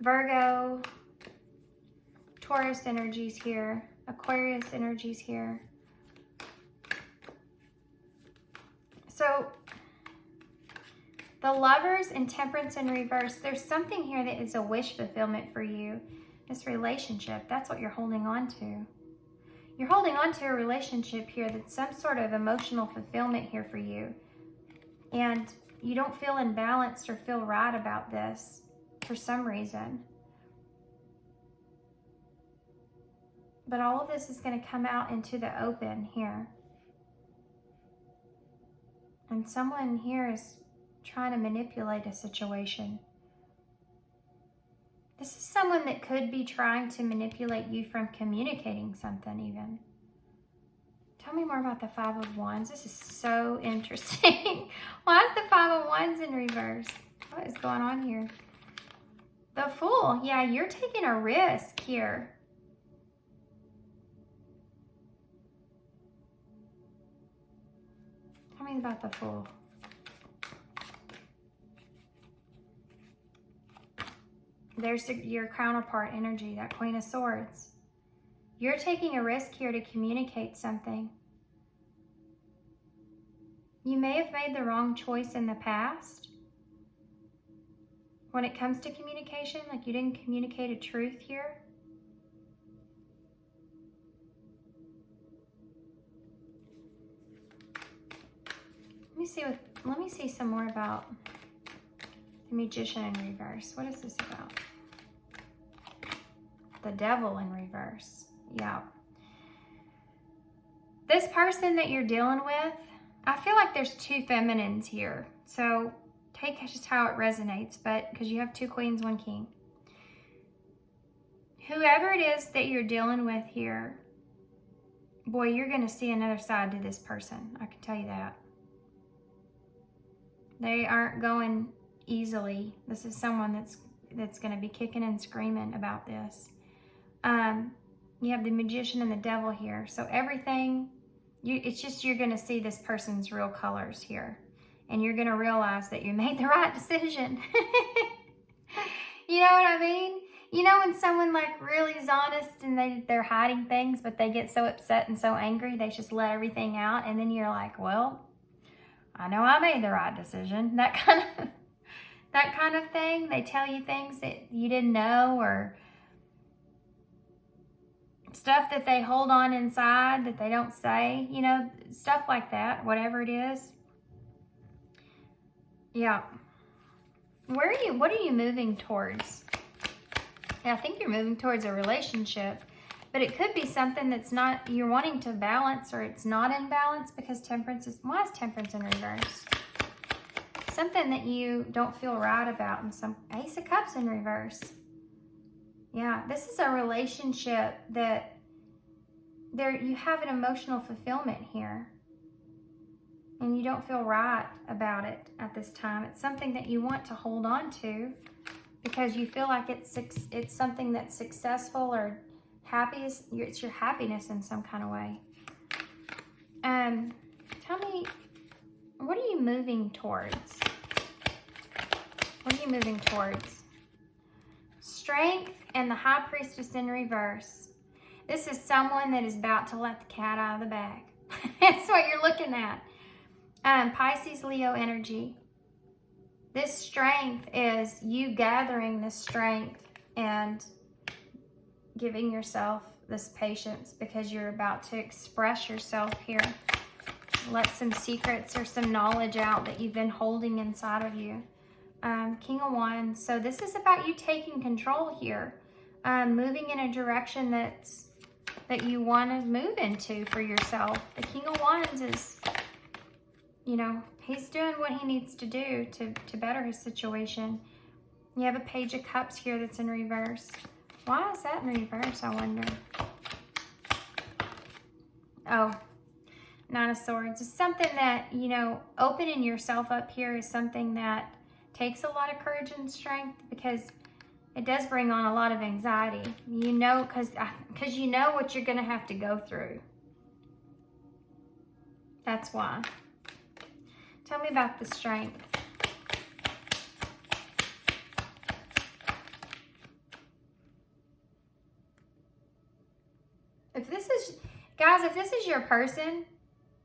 Speaker 1: Virgo, Taurus energies here, Aquarius energies here. So the Lovers and Temperance in reverse, there's something here that is a wish fulfillment for you. This relationship, that's what you're holding on to. You're holding on to a relationship here that's some sort of emotional fulfillment here for you. And you don't feel imbalanced or feel right about this for some reason. But all of this is going to come out into the open here. And someone here is trying to manipulate a situation. This is someone that could be trying to manipulate you from communicating something even. Tell me more about the Five of Wands. This is so interesting. Why is the Five of Wands in reverse? What is going on here? The Fool. Yeah, you're taking a risk here. Tell me about the Fool. There's your counterpart energy, that Queen of Swords. You're taking a risk here to communicate something. You may have made the wrong choice in the past when it comes to communication, like you didn't communicate a truth here. Let me see some more about the Magician in reverse. What is this about? The Devil in reverse. Yeah. This person that you're dealing with, I feel like there's two feminines here. So take just how it resonates, but because you have two queens, one king. Whoever it is that you're dealing with here, boy, you're going to see another side to this person. I can tell you that. They aren't going easily. This is someone that's going to be kicking and screaming about this. You have the Magician and the Devil here. So everything, it's just you're going to see this person's real colors here. And you're going to realize that you made the right decision. You know what I mean? You know when someone like really is honest and they're hiding things, but they get so upset and so angry, they just let everything out. And then you're like, well, I know I made the right decision. That kind of thing. They tell you things that you didn't know, or stuff that they hold on inside that they don't say, you know, stuff like that, whatever it is. Yeah. What are you moving towards? Yeah, I think you're moving towards a relationship, but it could be something that's not, you're wanting to balance, or it's not in balance, because why is Temperance in reverse? Something that you don't feel right about, and some Ace of Cups in reverse. Yeah, this is a relationship that you have an emotional fulfillment here, and you don't feel right about it at this time. It's something that you want to hold on to because you feel like it's something that's successful or happy. It's your happiness in some kind of way. Tell me, what are you moving towards? What are you moving towards? Strength and the High Priestess in reverse. This is someone that is about to let the cat out of the bag. That's what you're looking at. Pisces, Leo energy. This strength is you gathering this strength and giving yourself this patience because you're about to express yourself here. Let some secrets or some knowledge out that you've been holding inside of you. King of Wands. So this is about you taking control here. Moving in a direction that you want to move into for yourself. The King of Wands is, you know, he's doing what he needs to do to better his situation. You have a Page of Cups here that's in reverse. Why is that in reverse, I wonder? Oh, Nine of Swords. It's something that, you know, opening yourself up here is something that takes a lot of courage and strength because it does bring on a lot of anxiety. You know, because you know what you're going to have to go through. That's why. Tell me about the strength. If this is, guys, if this is your person,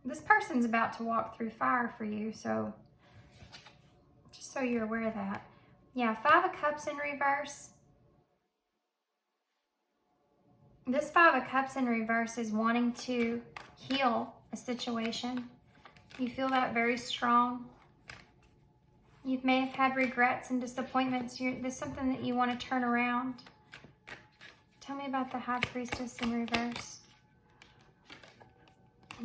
Speaker 1: this person's about to walk through fire for you. So, just so you're aware of that. Yeah, Five of Cups in reverse. This Five of Cups in reverse is wanting to heal a situation. You feel that very strong. You may have had regrets and disappointments. There's something that you want to turn around. Tell me about the High Priestess in reverse.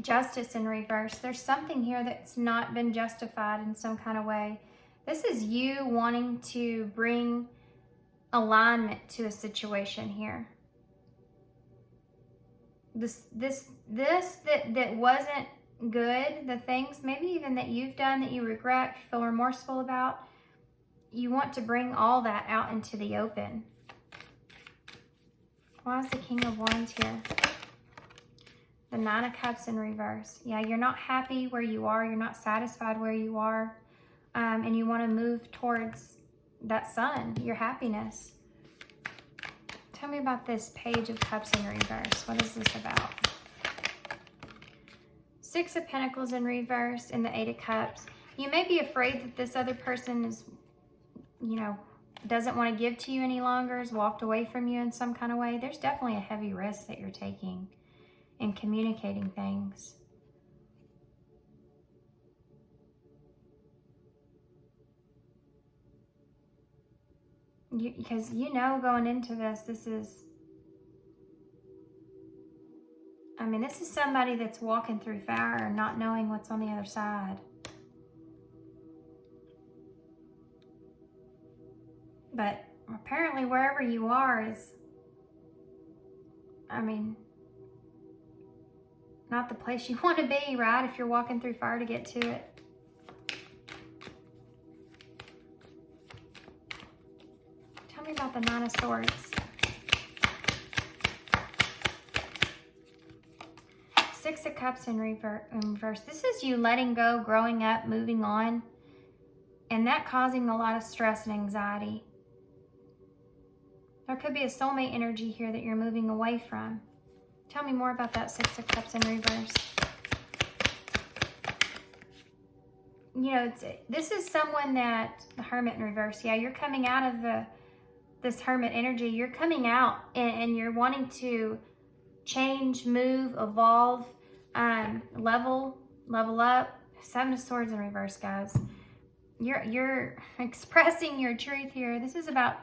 Speaker 1: Justice in reverse. There's something here that's not been justified in some kind of way. This is you wanting to bring alignment to a situation here. This that wasn't good, the things maybe even that you've done that you regret, feel remorseful about, you want to bring all that out into the open. Why is the King of Wands here? The Nine of Cups in reverse. Yeah, you're not happy where you are. You're not satisfied where you are. And you want to move towards that sun, your happiness. Tell me about this Page of Cups in reverse. What is this about? Six of Pentacles in reverse and the Eight of Cups. You may be afraid that this other person is, you know, doesn't want to give to you any longer, has walked away from you in some kind of way. There's definitely a heavy risk that you're taking in communicating things. Because you know going into this is, I mean, this is somebody that's walking through fire and not knowing what's on the other side. But apparently wherever you are is, I mean, not the place you want to be, right? If you're walking through fire to get to it. Tell me about the Nine of Swords. Six of Cups in reverse. This is you letting go, growing up, moving on, and that causing a lot of stress and anxiety. There could be a soulmate energy here that you're moving away from. Tell me more about that Six of Cups in reverse. You know, this is someone that, the Hermit in reverse, yeah, you're coming out of this Hermit energy. You're coming out and you're wanting to change, move, evolve, level up. Seven of Swords in reverse, guys. You're expressing your truth here. This is about,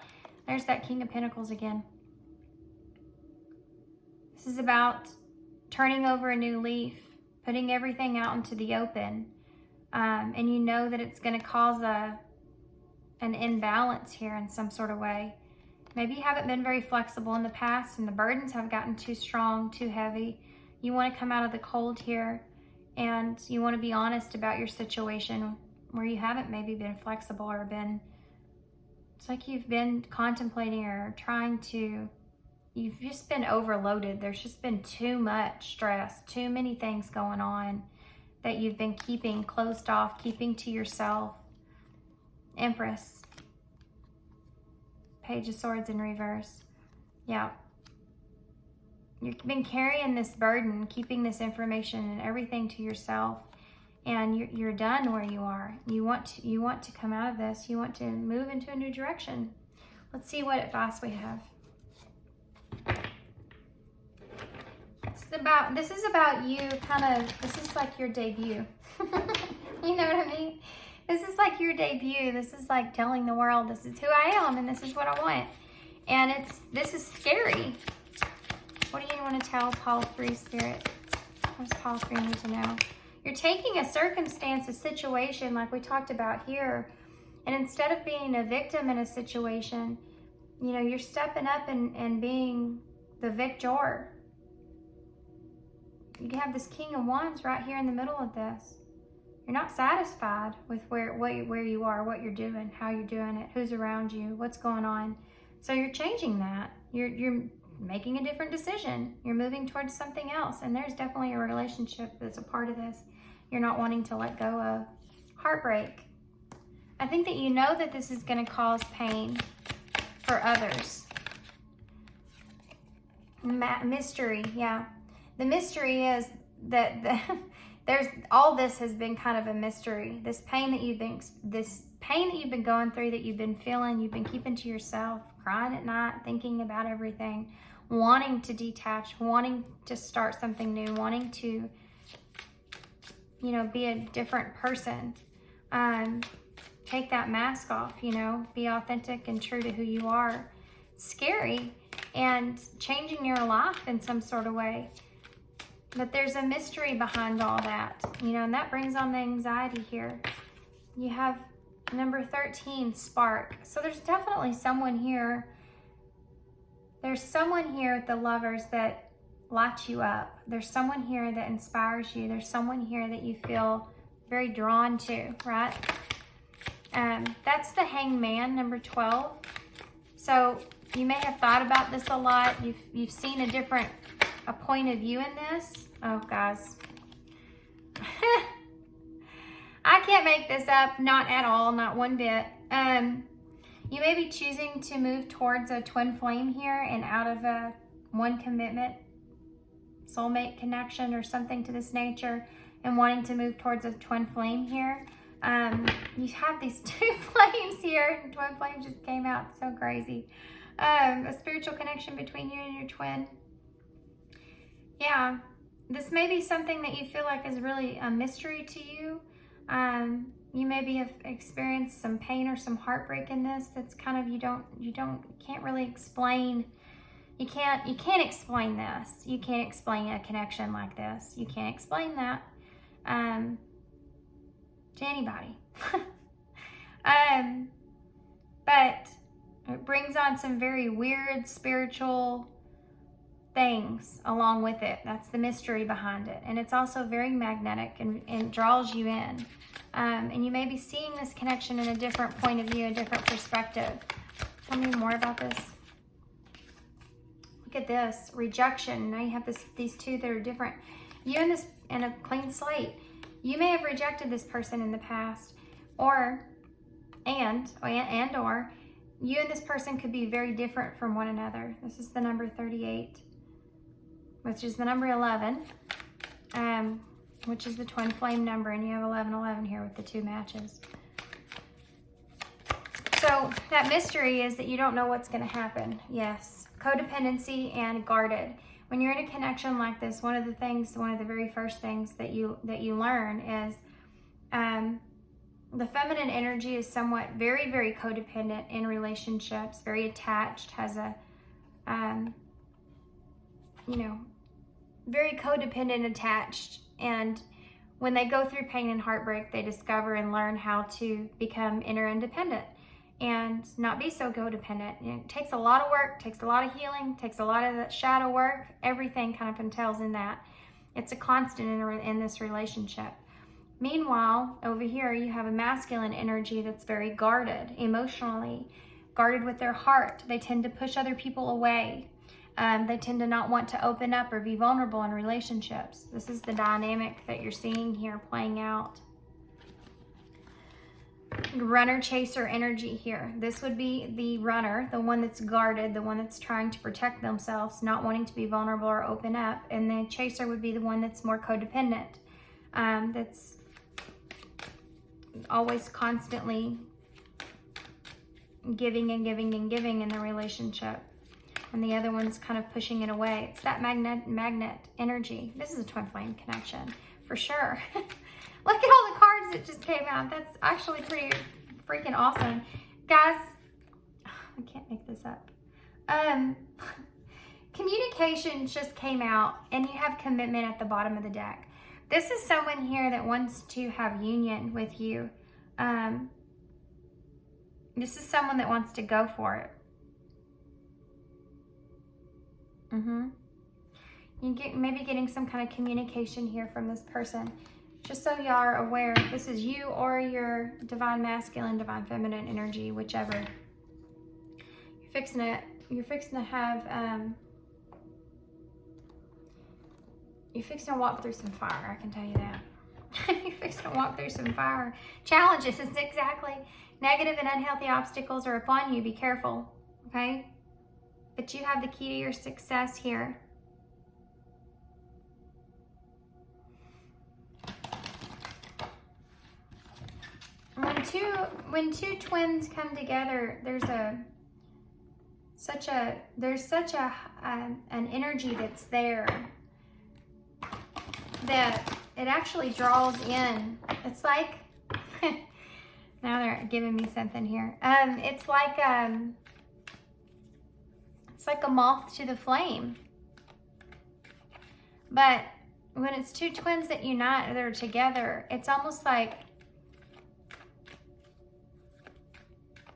Speaker 1: there's that King of Pentacles again. This is about turning over a new leaf, putting everything out into the open. And you know that it's going to cause an imbalance here in some sort of way. Maybe you haven't been very flexible in the past and the burdens have gotten too strong, too heavy. You want to come out of the cold here and you want to be honest about your situation where you haven't maybe been flexible or been, it's like you've been contemplating or trying to you've just been overloaded. There's just been too much stress, too many things going on that you've been keeping closed off, keeping to yourself. Empress. Page of Swords in reverse. Yeah. You've been carrying this burden, keeping this information and everything to yourself, and you're done where you are. You want to come out of this. You want to move into a new direction. Let's see what advice we have. This is about you this is like your debut. You know what I mean? This is like your debut. This is like telling the world, this is who I am and this is what I want. And this is scary. What do you want to tell Paul 3 Spirit? What does Paul 3 need to know? You're taking a circumstance, a situation like we talked about here, and instead of being a victim in a situation, you're stepping up and being the victor. You have this King of Wands right here in the middle of this. You're not satisfied with where you are, what you're doing, how you're doing it, who's around you, what's going on. So you're changing that. You're making a different decision. You're moving towards something else. And there's definitely a relationship that's a part of this you're not wanting to let go of. Heartbreak. I think that you know that this is going to cause pain for others. Mystery, yeah. The mystery is that there's all this has been kind of a mystery. This pain that you've been going through, that you've been feeling, you've been keeping to yourself, crying at night, thinking about everything, wanting to detach, wanting to start something new, wanting to, be a different person. Take that mask off, be authentic and true to who you are. It's scary and changing your life in some sort of way. But there's a mystery behind all that, and that brings on the anxiety here. You have number 13, spark. So there's definitely someone here. There's someone here with the Lovers that lights you up. There's someone here that inspires you. There's someone here that you feel very drawn to, right? That's the Hangman, number 12. So you may have thought about this a lot. You've seen a point of view in this. Oh, guys. I can't make this up, not at all, not one bit. You may be choosing to move towards a twin flame here and out of a one commitment, soulmate connection or something to this nature, and wanting to move towards a twin flame here. You have these two flames here, and twin flame just came out, so crazy. A spiritual connection between you and your twin. Yeah, this may be something that you feel like is really a mystery to you. You maybe have experienced some pain or some heartbreak in this. That's kind of, you can't really explain. You can't explain this. You can't explain a connection like this. You can't explain that to anybody. But it brings on some very weird spiritual things along with it. That's the mystery behind it. And it's also very magnetic and draws you in. And you may be seeing this connection in a different point of view, a different perspective. Tell me more about this. Look at this, rejection. Now you have these two that are different. You and a clean slate. You may have rejected this person in the past, or you and this person could be very different from one another. This is the number 38, which is the number 11, which is the twin flame number, and you have 1111 here with the two matches. So that mystery is that you don't know what's going to happen. Yes, codependency and guarded. When you're in a connection like this, one of the very first things that you learn is the feminine energy is somewhat very, very codependent in relationships, very attached, has a, very codependent, attached. And when they go through pain and heartbreak, they discover and learn how to become interdependent and not be so codependent. It takes a lot of work, takes a lot of healing, takes a lot of that shadow work. Everything kind of entails in that. It's a constant in this relationship. Meanwhile, over here, you have a masculine energy that's very guarded, emotionally, guarded with their heart. They tend to push other people away. They tend to not want to open up or be vulnerable in relationships. This is the dynamic that you're seeing here playing out. Runner chaser energy here. This would be the runner, the one that's guarded, the one that's trying to protect themselves, not wanting to be vulnerable or open up. And the chaser would be the one that's more codependent, that's always constantly giving and giving and giving in the relationship. And the other one's kind of pushing it away. It's that magnet energy. This is a twin flame connection for sure. Look at all the cards that just came out. That's actually pretty freaking awesome. Guys, I can't make this up. Communication just came out, and you have commitment at the bottom of the deck. This is someone here that wants to have union with you. This is someone that wants to go for it. You get maybe getting some kind of communication here from this person. Just so y'all are aware, if this is you or your divine masculine, divine feminine energy, whichever. You're fixing to have you're fixing to walk through some fire, I can tell you that. You're fixing to walk through some fire. Challenges, exactly. Negative and unhealthy obstacles are upon you. Be careful, okay? But you have the key to your success here. When two twins come together, there's such an energy that's there that it actually draws in. It's like now they're giving me something here. It's like a moth to the flame. But when it's two twins that unite, they're together, it's almost like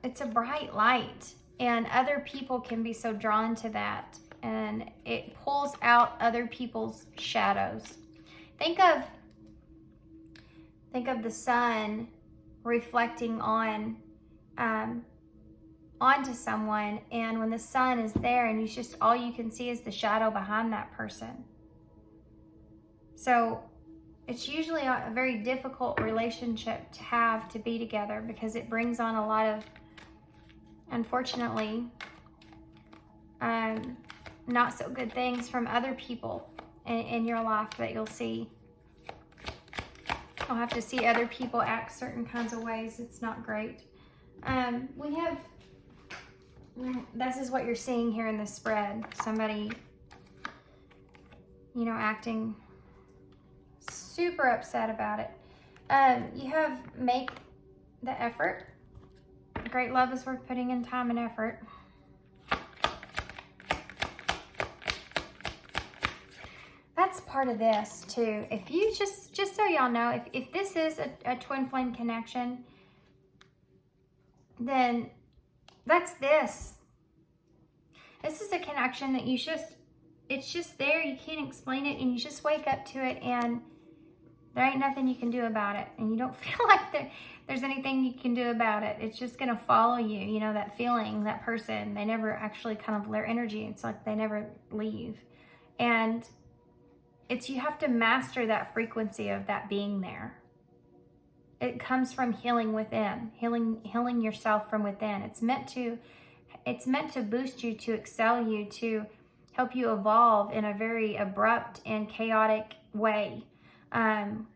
Speaker 1: it's a bright light, and other people can be so drawn to that, and it pulls out other people's shadows. Think of the sun reflecting onto someone, and when the sun is there, and you just all you can see is the shadow behind that person. So it's usually a very difficult relationship to have to be together, because it brings on a lot of, unfortunately, not so good things from other people in your life that you'll see. You'll have to see other people act certain kinds of ways. It's not great. This is what you're seeing here in the spread. Somebody, acting super upset about it. You have make the effort. Great love is worth putting in time and effort. That's part of this too. If you just so y'all know, if this is a twin flame connection, then that's this. This is a connection that it's just there. You can't explain it, and you just wake up to it, and there ain't nothing you can do about it, and you don't feel like there's anything you can do about it. It's just going to follow you, that feeling, that person. They never actually their energy, it's like they never leave. And you have to master that frequency of that being there. It comes from healing within, healing yourself from within. It's meant to boost you, to excel you, to help you evolve in a very abrupt and chaotic way. And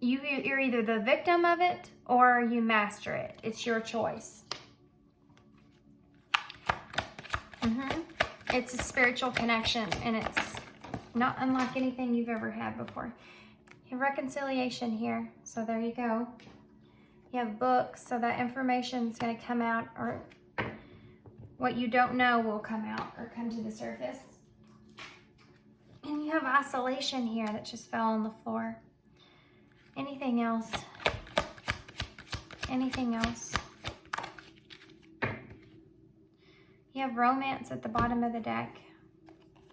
Speaker 1: you're either the victim of it or you master it. It's your choice. It's a spiritual connection, and it's not unlike anything you've ever had before. You have reconciliation here, so there you go. You have books, so that information is going to come out, or what you don't know will come out or come to the surface. And you have isolation here that just fell on the floor. Anything else? Anything else? You have romance at the bottom of the deck,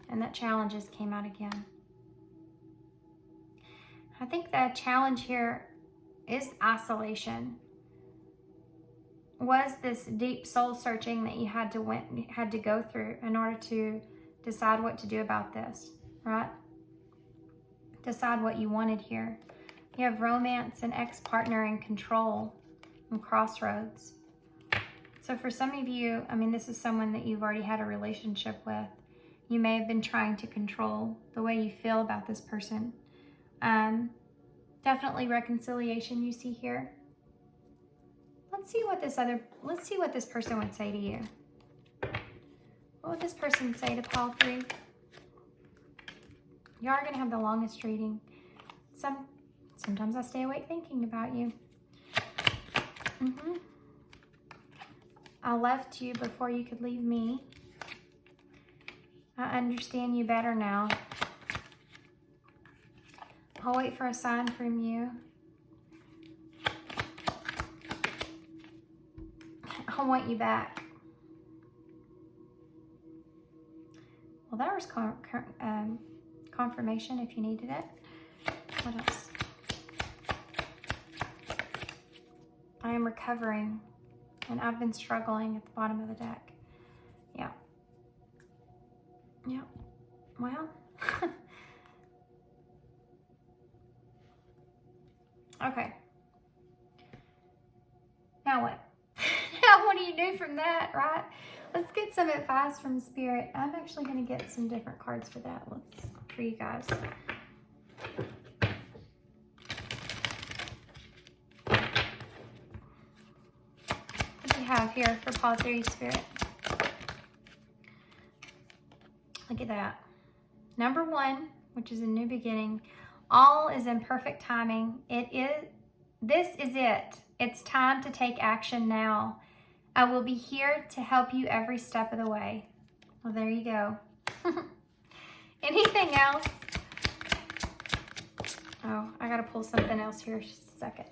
Speaker 1: and that challenges came out again. I think the challenge here is isolation. was this deep soul searching that you had to go through in order to decide what to do about this, right? Decide what you wanted here. You have romance and ex-partner and control and crossroads. So for some of you, I mean, this is someone that you've already had a relationship with. You may have been trying to control the way you feel about this person. Definitely reconciliation you see here. Let's see what this person would say to you. What would this person say to Pile 3? You are going to have the longest reading. Sometimes I stay awake thinking about you. I left you before you could leave me. I understand you better now. I'll wait for a sign from you. I want you back. Well, that was confirmation if you needed it. What else? I am recovering, and I've been struggling at the bottom of the deck. Yeah. Yeah. Well. Okay. Now what? Now what do you do from that, right? Let's get some advice from Spirit. I'm actually going to get some different cards for that. For you guys. What do you have here for Pile 3, Spirit? Look at that. Number 1, which is a new beginning. All is in perfect timing. This is it. It's time to take action now. I will be here to help you every step of the way. Well, there you go. Anything else? Oh, I gotta pull something else here just a second.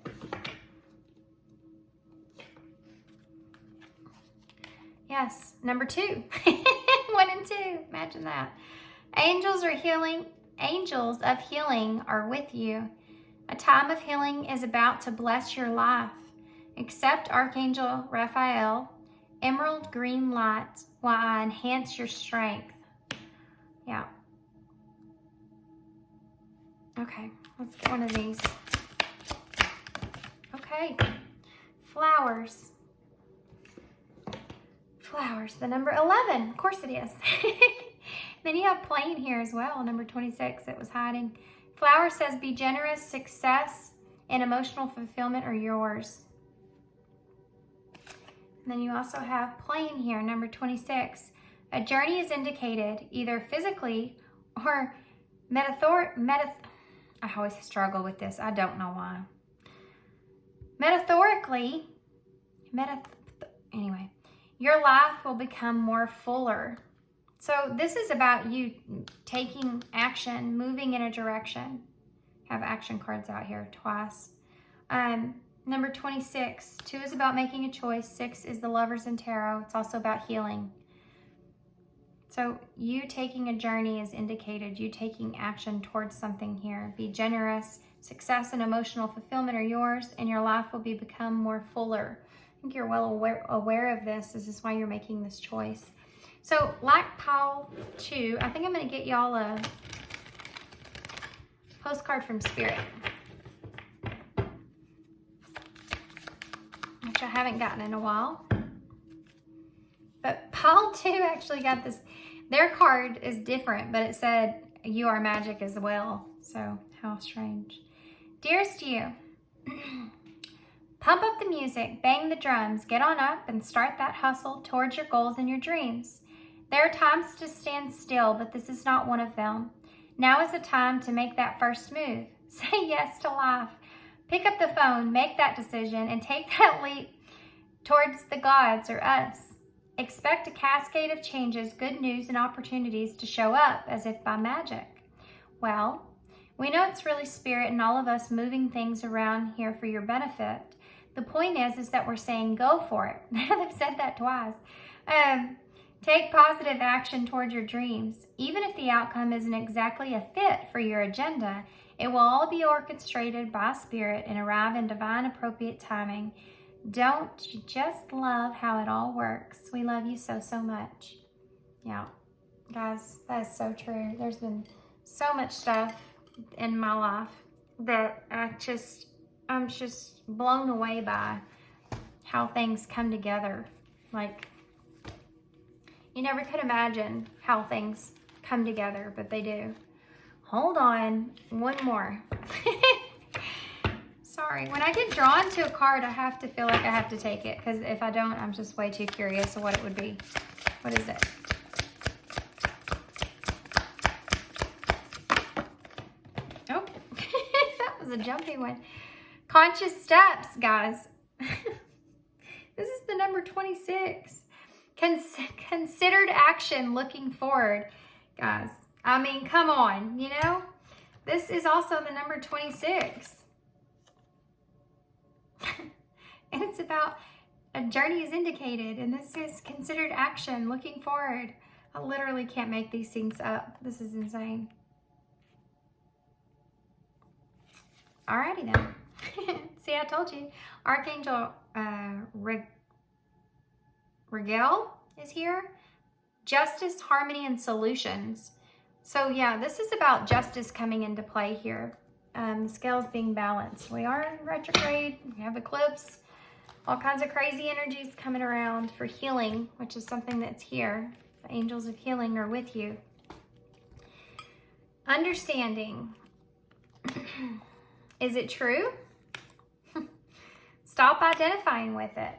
Speaker 1: Yes, number 2. 1 and 2. Imagine that. Angels of healing are with you. A time of healing is about to bless your life. Accept Archangel Raphael, emerald green light, while I enhance your strength. Yeah. Okay, let's get one of these. Okay. Flowers. Flowers, the number 11. Of course it is. Then you have plain here as well, number 26. It was hiding. Flower says, be generous, success, and emotional fulfillment are yours. And then you also have plain here, number 26. A journey is indicated, either physically or I always struggle with this. I don't know why. Metaphorically, anyway, your life will become more fuller. So this is about you taking action, moving in a direction. I have action cards out here twice. Number 26, 2 is about making a choice. 6 is the Lovers in Tarot. It's also about healing. So you taking a journey is indicated. You taking action towards something here. Be generous. Success and emotional fulfillment are yours, and your life will become more fuller. I think you're well aware of this. This is why you're making this choice. So like Pile 2, I think I'm going to get y'all a postcard from Spirit, which I haven't gotten in a while. But Pile 2 actually got this. Their card is different, but it said, you are magic as well. So how strange. Dearest you, pump up the music, bang the drums, get on up and start that hustle towards your goals and your dreams. There are times to stand still, but this is not one of them. Now is the time to make that first move. Say yes to life. Pick up the phone, make that decision, and take that leap towards the gods or us. Expect a cascade of changes, good news, and opportunities to show up as if by magic. Well, we know it's really Spirit and all of us moving things around here for your benefit. The point is that we're saying go for it. They've said that twice. Take positive action toward your dreams. Even if the outcome isn't exactly a fit for your agenda, it will all be orchestrated by Spirit and arrive in divine appropriate timing. Don't you just love how it all works? We love you so, so much. Yeah, guys, that is so true. There's been so much stuff in my life that I'm just blown away by how things come together. Like, you never could imagine how things come together, but they do. Hold on, one more. Sorry, when I get drawn to a card, I have to feel like I have to take it, because if I don't, I'm just way too curious of what it would be. What is it? Oh, that was a jumpy one. Conscious steps, guys. This is the number 26. Considered action looking forward, guys. I mean, come on, you know? This is also the number 26. And it's about a journey is indicated, and this is considered action looking forward. I literally can't make these things up. This is insane. Alrighty then. See, I told you. Archangel Rigel is here. Justice, harmony, and solutions. So yeah, this is about justice coming into play here. The scales being balanced. We are in retrograde. We have eclipse. All kinds of crazy energies coming around for healing, which is something that's here. The angels of healing are with you. Understanding. Is it true? Stop identifying with it.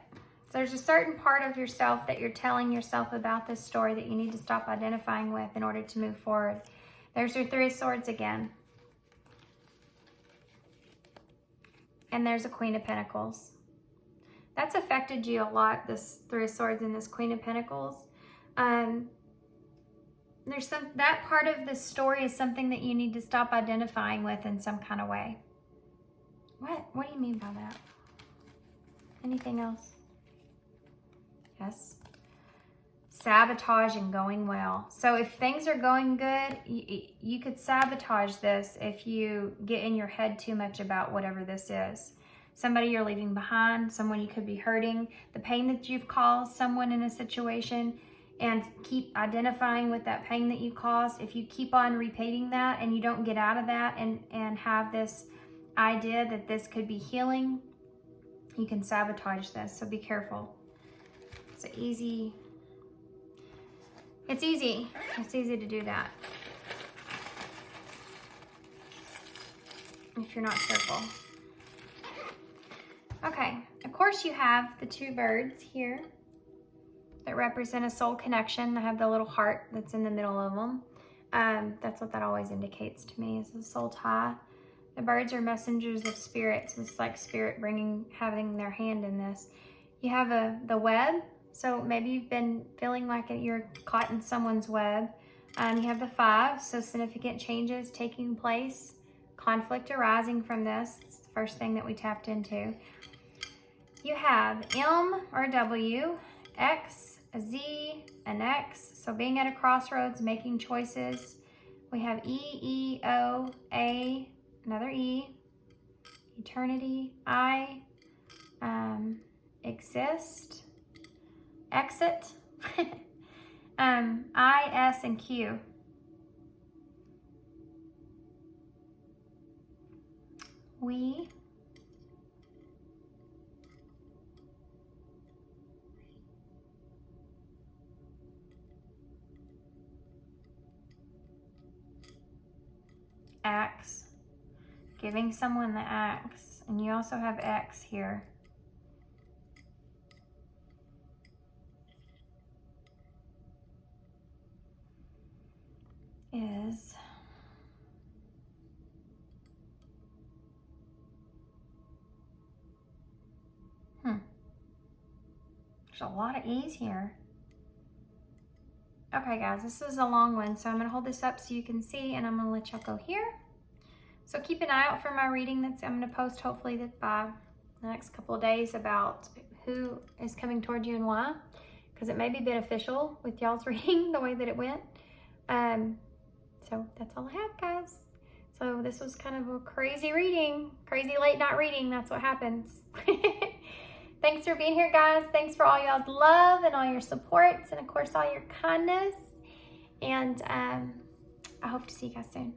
Speaker 1: There's a certain part of yourself that you're telling yourself about this story that you need to stop identifying with in order to move forward. There's your Three of Swords again. And there's a Queen of Pentacles. That's affected you a lot, this Three of Swords and this Queen of Pentacles. That part of the story is something that you need to stop identifying with in some kind of way. What do you mean by that? Anything else? Yes. Sabotage and going well. So if things are going good, you could sabotage this if you get in your head too much about whatever this is. Somebody you're leaving behind, someone you could be hurting, the pain that you've caused someone in a situation, and keep identifying with that pain that you caused. If you keep on repeating that and you don't get out of that and have this idea that this could be healing, you can sabotage this, so be careful. It's easy to do that if you're not careful. Okay, of course you have the two birds here that represent a soul connection. They have the little heart that's in the middle of them. That's what that always indicates to me, is a soul tie. The birds are messengers of spirits. It's like spirit having their hand in this. You have the web. So maybe you've been feeling like you're caught in someone's web. You have the 5, so significant changes taking place. Conflict arising from this. It's the first thing that we tapped into. You have M or W, X, a Z, an X. So being at a crossroads, making choices. We have E, E, O, A, another E, eternity, I, exist, exit, I, S, and Q. We, axe, giving someone the axe, and you also have X here. Is there's a lot of E's here. Okay guys, this is a long one, so I'm going to hold this up so you can see, and I'm going to let y'all go here. So keep an eye out for my reading I'm going to post hopefully by the next couple of days about who is coming toward you and why, because it may be beneficial with y'all's reading the way that it went. So that's all I have, guys. So this was kind of a crazy reading, crazy late night reading. That's what happens. Thanks for being here, guys. Thanks for all y'all's love and all your supports and, of course, all your kindness. And I hope to see you guys soon.